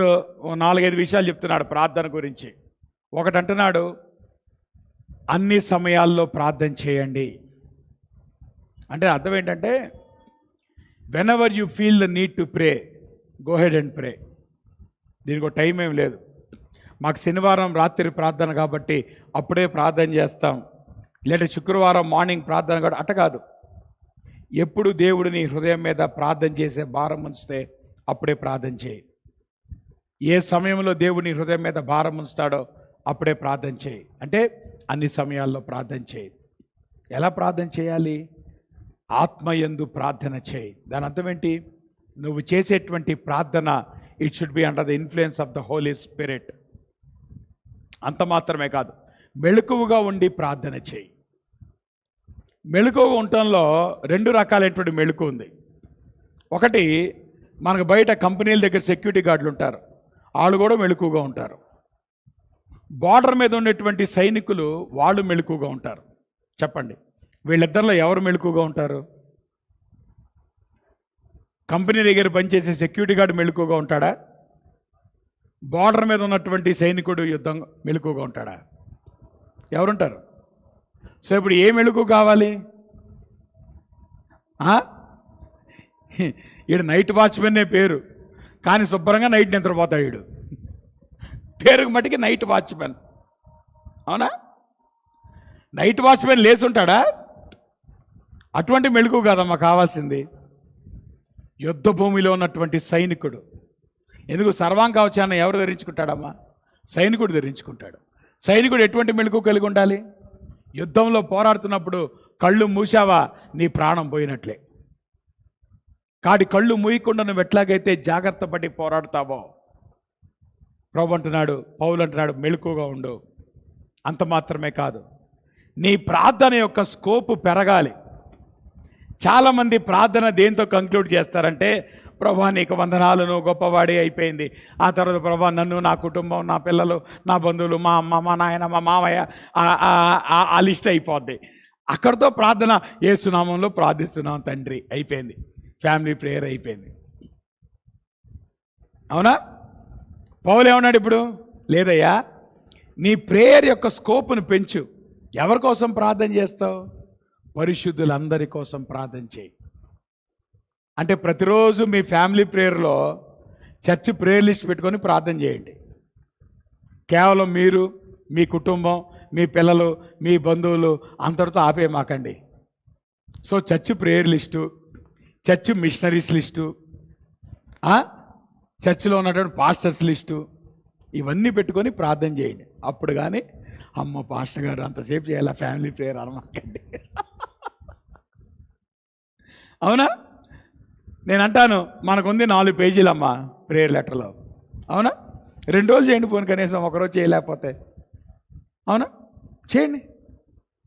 S1: 4-5 విషయాలు చెప్తున్నాడు ప్రార్థన గురించి. ఒకటి అంటున్నాడు, అన్ని సమయాల్లో ప్రార్థన చేయండి. అంటే అర్థం ఏంటంటే, when ever you feel the need to pray, go head and pray. దీనికి ఒక టైం ఏం లేదు. మాకు శనివారం రాత్రి ప్రార్థన కాబట్టి అప్పుడే ప్రార్థన చేస్తాం, లేదా శుక్రవారం మార్నింగ్ ప్రార్థన కాబట్టి అట్ట కాదు. ఎప్పుడు దేవుడు నీ హృదయం మీద ప్రార్థన చేసే భారం ఉంచితే అప్పుడే ప్రార్థన చేయి. ఏ సమయంలో దేవుడు నీ హృదయం మీద భారం ఉంచుతాడో అప్పుడే ప్రార్థన చేయి. అంటే అన్ని సమయాల్లో ప్రార్థన చేయి. ఎలా ప్రార్థన చేయాలి? ఆత్మయందు ప్రార్థన చేయి. దాని అర్థం ఏంటి? నువ్వు చేసేటువంటి ప్రార్థన it should be under the influence of the holy spirit. అంత మాత్రమే కాదు, మెలకువగా ఉండి ప్రార్థన చేయి. మెలకువగా ఉండటంలో 2 రకాలైనటువంటి మెలకు ఉంది. ఒకటి, మనకు బయట కంపెనీల దగ్గర సెక్యూరిటీ గార్డులు ఉంటారు, వాళ్ళు కూడా మెలకువగా ఉంటారు. బార్డర్ మీద ఉన్నటువంటి సైనికులు వాళ్ళు మెలకువగా ఉంటారు. చెప్పండి, వీళ్ళిద్దరిలో ఎవరు మెలకువగా ఉంటారు? కంపెనీ దగ్గర పనిచేసే సెక్యూరిటీ గార్డు మెలకువగా ఉంటాడా? బార్డర్ మీద ఉన్నటువంటి సైనికుడు యుద్ధం మెలకువగా ఉంటాడా? ఎవరుంటారు? సో ఇప్పుడు ఏ మెలకు కావాలి? ఈడు నైట్ వాచ్మెన్నే పేరు, కానీ శుభ్రంగా నైట్ నిద్రపోతాడు. ఈడు పేరుకు మటుకి నైట్ వాచ్మెన్. అవునా? నైట్ వాచ్మెన్ లేచి ఉంటాడా? అటువంటి మెలకు కాదమ్మా కావాల్సింది. యుద్ధ భూమిలో ఉన్నటువంటి సైనికుడు. ఎందుకు? సర్వాంగవచాన్ని ఎవరు ధరించుకుంటాడమ్మా? సైనికుడు ధరించుకుంటాడు. సైనికుడు ఎటువంటి మెలకు కలిగి ఉండాలి? యుద్ధంలో పోరాడుతున్నప్పుడు కళ్ళు మూసావా నీ ప్రాణం పోయినట్లే. కాడి కళ్ళు మూయకుండా నువ్వు ఎట్లాగైతే జాగ్రత్త పడి పోరాడుతావో ప్రభు అంటున్నాడు, పౌలు అంటున్నాడు, మెలకుగా ఉండు. అంత మాత్రమే కాదు, నీ ప్రార్థన యొక్క స్కోపు పెరగాలి. చాలామంది ప్రార్థన దేంతో కంక్లూడ్ చేస్తారంటే, ప్రభా నీకు వందనాలు, నువ్వు గొప్పవాడి అయిపోయింది. ఆ తర్వాత ప్రభా నన్ను, నా కుటుంబం, నా పిల్లలు, నా బంధువులు, మా అమ్మ, మా నాయన, మా మామయ్య, ఆ లిస్ట్ అయిపోద్ది. అక్కడితో ప్రార్థన యేసునామంలో ప్రార్థిస్తున్నాం తండ్రి అయిపోయింది. ఫ్యామిలీ ప్రేయర్ అయిపోయింది. అవునా? పౌలు ఏమన్నాడు ఇప్పుడు? లేదయ్యా, నీ ప్రేయర్ యొక్క స్కోప్ను పెంచు. ఎవరి కోసం ప్రార్థన చేస్తావు? పరిశుద్ధులందరి కోసం ప్రార్థన చేయి. అంటే ప్రతిరోజు మీ ఫ్యామిలీ ప్రేయర్లో చర్చ్ ప్రేయర్ లిస్ట్ పెట్టుకొని ప్రార్థన చేయండి. కేవలం మీరు, మీ కుటుంబం, మీ పిల్లలు, మీ బంధువులు అంతటితో ఆపేయమాకండి. So church prayer list, church missionaries list, చర్చిలో ఉన్నటువంటి పాస్టర్స్ లిస్టు, ఇవన్నీ పెట్టుకొని ప్రార్థన చేయండి. అప్పుడు కానీ అమ్మ పాస్టర్ గారు అంతసేపు చేయాలి ఫ్యామిలీ ప్రేయర్ అనమాకండి. అవునా? నేను అంటాను, మనకుంది 4 పేజీలమ్మా ప్రేయర్ లెటర్లో. అవునా? 2 రోజులు చేయండి, పోనీ కనీసం ఒకరోజు చేయలేకపోతే. అవునా? చేయండి.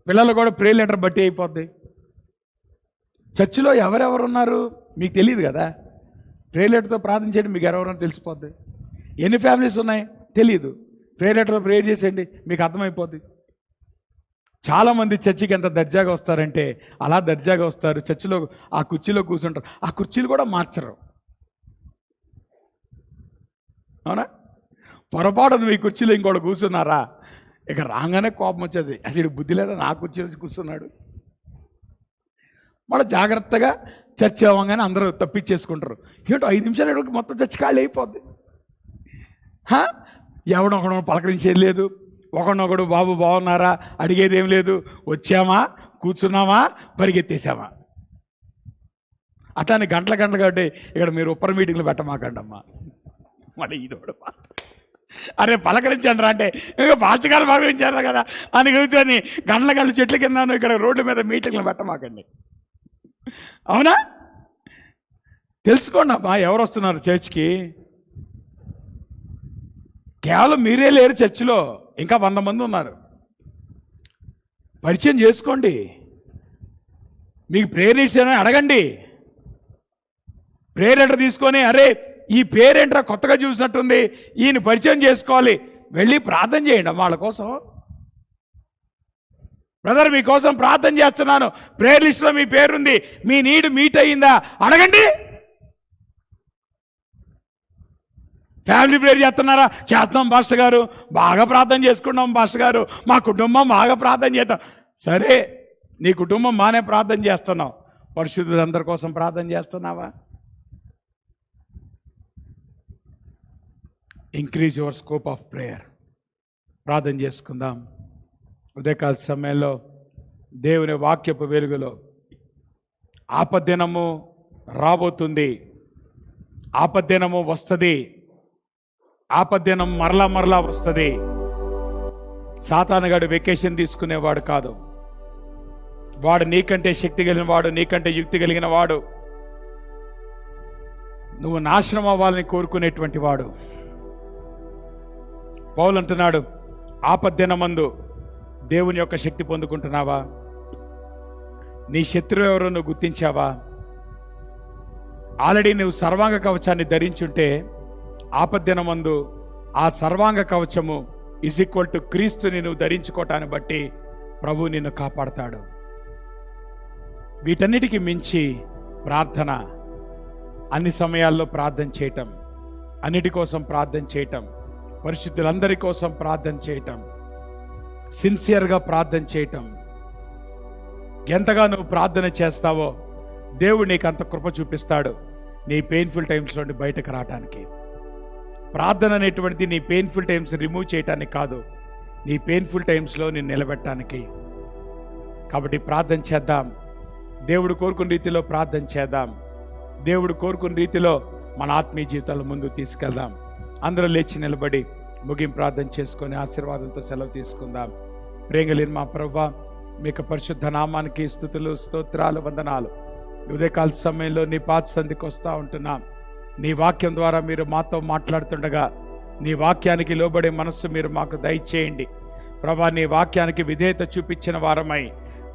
S1: పిల్లలు కూడా ప్రేయర్ లెటర్ బట్టి అయిపోద్ది. చర్చిలో ఎవరెవరు ఉన్నారు మీకు తెలియదు కదా. ప్రేయర్ లెటర్తో ప్రార్థన చేయండి, మీకు ఎవరెవరో తెలిసిపోద్ది. ఎన్ని ఫ్యామిలీస్ ఉన్నాయి తెలియదు. ప్రేయర్ లెటర్లో ప్రేయర్ చేసేయండి, మీకు అర్థమైపోద్ది. చాలామంది చర్చికి ఎంత దర్జాగా వస్తారంటే అలా దర్జాగా వస్తారు. చర్చిలో ఆ కుర్చీలో కూర్చుంటారు, ఆ కుర్చీలు కూడా మార్చరు. అవునా? పొరపాటు మీ కుర్చీలో ఇంకోటి కూర్చున్నారా, ఇక రాగానే కోపం వచ్చేది. అసలు బుద్ధి లేదా, నా కుర్చీలో కూర్చున్నాడు. మళ్ళీ జాగ్రత్తగా చర్చ అవ్వగానే అందరూ తప్పించేసుకుంటారు. ఏంటో 5 నిమిషాలు మొత్తం చర్చ ఖాళీ అయిపోద్ది. ఎవడొకడు పలకరించేది లేదు, ఒకడొకడు బాబు బాగున్నారా అడిగేది ఏం లేదు. వచ్చామా, కూర్చున్నామా, పరిగెత్తేసామా. అట్లానే గంటల కాబట్టి ఇక్కడ మీరు ఉప్పర్ మీటింగ్లు పెట్టమాకండి అమ్మా. మరి ఇదోడు అరే పలకరించండి రా అంటే ఇంకా పాచకాలు పలకరించారు కదా అని కూర్చొని గంటల చెట్ల కింద ఇక్కడ రోడ్డు మీద మీటింగ్లు పెట్టమాకండి. అవునా? తెలుసుకోండి అమ్మా ఎవరు వస్తున్నారు చర్చ్కి. కేవలం మీరే లేరు చర్చిలో, ఇంకా 100 మంది ఉన్నారు. పరిచయం చేసుకోండి. మీకు ప్రేయర్ ఇచ్చారని అడగండి. ప్రేయర్ లెటర్ తీసుకొని, అరే ఈ పేరేంట్రా కొత్తగా చూసినట్టుంది, ఈయన పరిచయం చేసుకోవాలి, వెళ్ళి ప్రార్థన చేయండి వాళ్ళ కోసం. బ్రదర్ మీకోసం ప్రార్థన చేస్తున్నాను, ప్రేయర్ లిస్ట్లో మీ పేరుంది, మీ నీడ్ మీట్ అయ్యిందా అడగండి. ఫ్యామిలీ ప్రేయర్ చేస్తున్నారా? చేస్తాం పాస్టర్ గారు, బాగా ప్రార్థన చేసుకున్నాం పాస్టర్ గారు, మా కుటుంబం బాగా ప్రార్థన చేద్దాం. సరే, నీ కుటుంబం బాగానే ప్రార్థన చేస్తున్నావు, పరిశుద్ధులందరి కోసం ప్రార్థన చేస్తున్నావా? Increase your scope of prayer. ప్రార్థన చేసుకుందాం. ఉదయకాల సమయంలో దేవుని వాక్యపు వెలుగులో ఆపద్దినము రాబోతుంది, ఆపద్దినము వస్తుంది, ఆపద్దినం మరలా వస్తుంది. సాతానుగాడు వెకేషన్ తీసుకునేవాడు కాదు. వాడు నీకంటే శక్తి కలిగిన వాడు, నీకంటే యుక్తి కలిగిన వాడు, నువ్వు నాశనం అవ్వాలని కోరుకునేటువంటి వాడు. పౌలు అంటున్నాడు, ఆపద్దినమందు దేవుని యొక్క శక్తి పొందుకుంటున్నావా? నీ శత్రువు ఎవరో నువ్వు గుర్తించావా? ఆల్రెడీ నువ్వు సర్వాంగ కవచాన్ని ధరించుంటే ఆపద్దినమందు ఆ సర్వాంగ కవచము ఈక్వల్ టు క్రీస్తుని నువ్వు ధరించుకోవటాన్ని బట్టి ప్రభు నిన్ను కాపాడతాడు. వీటన్నిటికీ మించి ప్రార్థన, అన్ని సమయాల్లో ప్రార్థన చేయటం, అన్నిటి కోసం ప్రార్థన చేయటం, పరిశుద్ధులందరి కోసం ప్రార్థన చేయటం, సిన్సియర్గా ప్రార్థన చేయటం. ఎంతగా నువ్వు ప్రార్థన చేస్తావో దేవుడు నీకు అంత కృప చూపిస్తాడు నీ పెయిన్ఫుల్ టైమ్స్ నుండి బయటకు రావడానికి. ప్రార్థన అనేటువంటిది నీ పెయిన్ఫుల్ టైమ్స్ రిమూవ్ చేయటానికి కాదు, నీ పెయిన్ఫుల్ టైమ్స్లో నేను నిలబెట్టడానికి. కాబట్టి ప్రార్థన చేద్దాం, దేవుడు కోరుకున్న రీతిలో ప్రార్థన చేద్దాం, దేవుడు కోరుకున్న రీతిలో మన ఆత్మీయ జీవితాల ముందు తీసుకెళ్దాం. అందరూ లేచి నిలబడి ముగింపు ప్రార్థన చేసుకొని ఆశీర్వాదంతో సెలవు తీసుకుందాం. ప్రేంగలేని మా ప్రభువా, మీకు పరిశుద్ధ నామానికి స్తుతులు, స్తోత్రాలు, వందనాలు. ఉదయకాల సమయంలో నీ పాద సంధికి వస్తూ ఉంటున్నాం. నీ వాక్యం ద్వారా మీరు మాతో మాట్లాడుతుండగా నీ వాక్యానికి లోబడే మనస్సు మీరు మాకు దయచేయండి ప్రభా. నీ వాక్యానికి విధేయత చూపించిన వారమై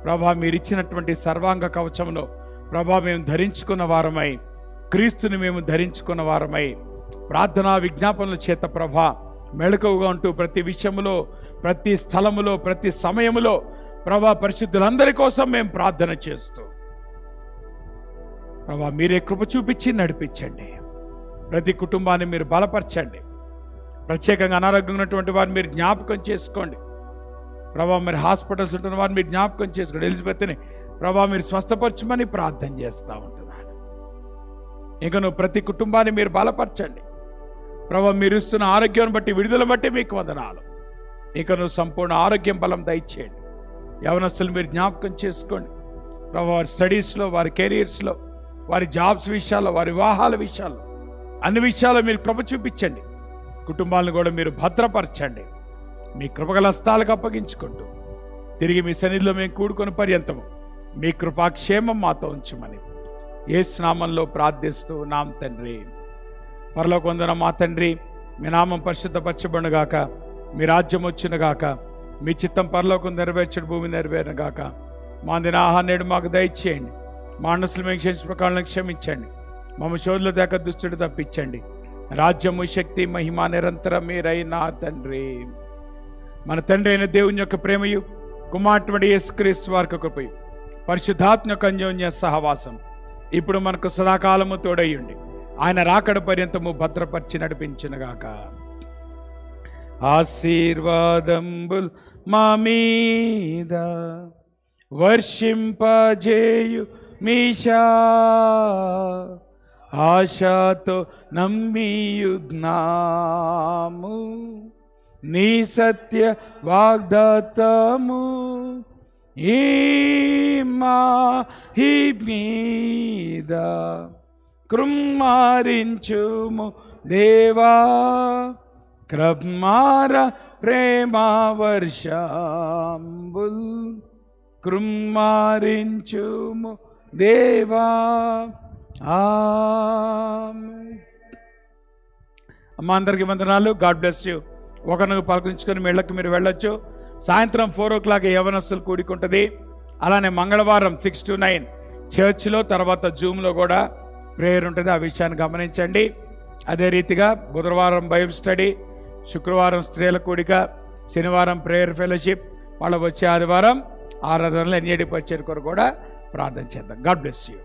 S1: ప్రభా, మీరు ఇచ్చినటువంటి సర్వాంగ కవచమును ప్రభా మేము ధరించుకున్న వారమై క్రీస్తుని మేము ధరించుకున్న వారమై ప్రార్థనా విజ్ఞాపనల చేత ప్రభా మెళకువగా ఉంటూ ప్రతి విషయములో, ప్రతి స్థలములో, ప్రతి సమయములో ప్రభా పరిశుద్ధులందరి కోసం మేము ప్రార్థన చేస్తూ ప్రభా మీరే కృప చూపించి నడిపించండి. ప్రతి కుటుంబాన్ని మీరు బలపరచండి. ప్రత్యేకంగా అనారోగ్యంగా ఉన్నటువంటి వారిని మీరు జ్ఞాపకం చేసుకోండి ప్రభా. మరి హాస్పిటల్స్ ఉంటున్న వారిని మీరు జ్ఞాపకం చేసుకోండి. ఎలిజబెత్ని ప్రభా మీరు స్వస్థపరచమని ప్రార్థన చేస్తూ ఉంటున్నాను. ఇక నువ్వు ప్రతి కుటుంబాన్ని మీరు బలపరచండి ప్రభా. మీరు ఇస్తున్న ఆరోగ్యాన్ని బట్టి, విడుదల బట్టి మీకు వందనాలు. ఇక నువ్వు సంపూర్ణ ఆరోగ్యం బలం దయచేయండి. యవనస్తులు మీరు జ్ఞాపకం చేసుకోండి ప్రభా. వారి స్టడీస్లో, వారి కెరీర్స్లో, వారి జాబ్స్ విషయాల్లో, వారి వివాహాల విషయాల్లో, అన్ని విషయాల్లో మీరు కృప చూపించండి. కుటుంబాలను కూడా మీరు భద్రపరచండి. మీ కృపగల హస్తాలకు అప్పగించుకుంటూ తిరిగి మీ సన్నిధిలో మేము కూడుకొని పర్యంతము మీ కృపాక్షేమం మాతో ఉంచమని యేసు నామంలో ప్రార్థిస్తూ నామ తండ్రి. పరలోకమందున మా తండ్రి, మీ నామం పరిశుద్ధపరచబడుగాక, మీ రాజ్యం వచ్చునుగాక, మీ చిత్తం పరలోకం నెరవేర్చడు, భూమి నెరవేరునుగాక. మా దిన ఆహారం నేడు మాకు దయచేయండి. మా అన్నసులు మేము క్షమించిన ప్రకారం క్షమించండి. మమ్మ శోధుల దాకా దుష్టుడు తప్పించండి. రాజ్యము, శక్తి, మహిమ నిరంతరం మీరైనా తండ్రి. మన తండ్రి అయిన దేవుని యొక్క ప్రేమయు, కుమారుడు యేసుక్రీస్తు వారి కృపయు, పరిశుద్ధాత్మ యొక్క అన్యోన్య సహవాసం ఇప్పుడు మనకు సదాకాలము తోడయ్యుండి ఆయన రాకడ పర్యంతము భద్రపరిచి నడిపించునుగాక. ఆశీర్వాదంబుల్ మా మీద వర్షింపజేయు మీషా, ఆశతో నమ్మియుద్నాము నీ సత్య వాగ్దాతము. ఈ మాహి మీద కృమ్మారించుము దేవా, క్రమార ప్రేమా వర్షంబుల్ కృమ్మారించుము దేవా. ఆమేన్. అమ్మ అందరికీ వందనాలు. God bless you. ఒకరినొకరు పలకరించుకొని మీ ఇళ్ళకి మీరు వెళ్ళొచ్చు. సాయంత్రం 4 o'clock యవనస్తులు కూడుకుంటుంది. అలానే మంగళవారం 6 to 9 చర్చ్లో, తర్వాత జూమ్లో కూడా ప్రేయర్ ఉంటుంది. ఆ విషయాన్ని గమనించండి. అదే రీతిగా బుధవారం బైబిల్ స్టడీ, శుక్రవారం స్త్రీల కూడిక, శనివారం ప్రేయర్ ఫెలోషిప్, వాళ్ళ వచ్చే ఆదివారం ఆరాధనలు ఎన్ఏడి పరిచయం కొరకు కూడా ప్రార్థన చేద్దాం. God bless you.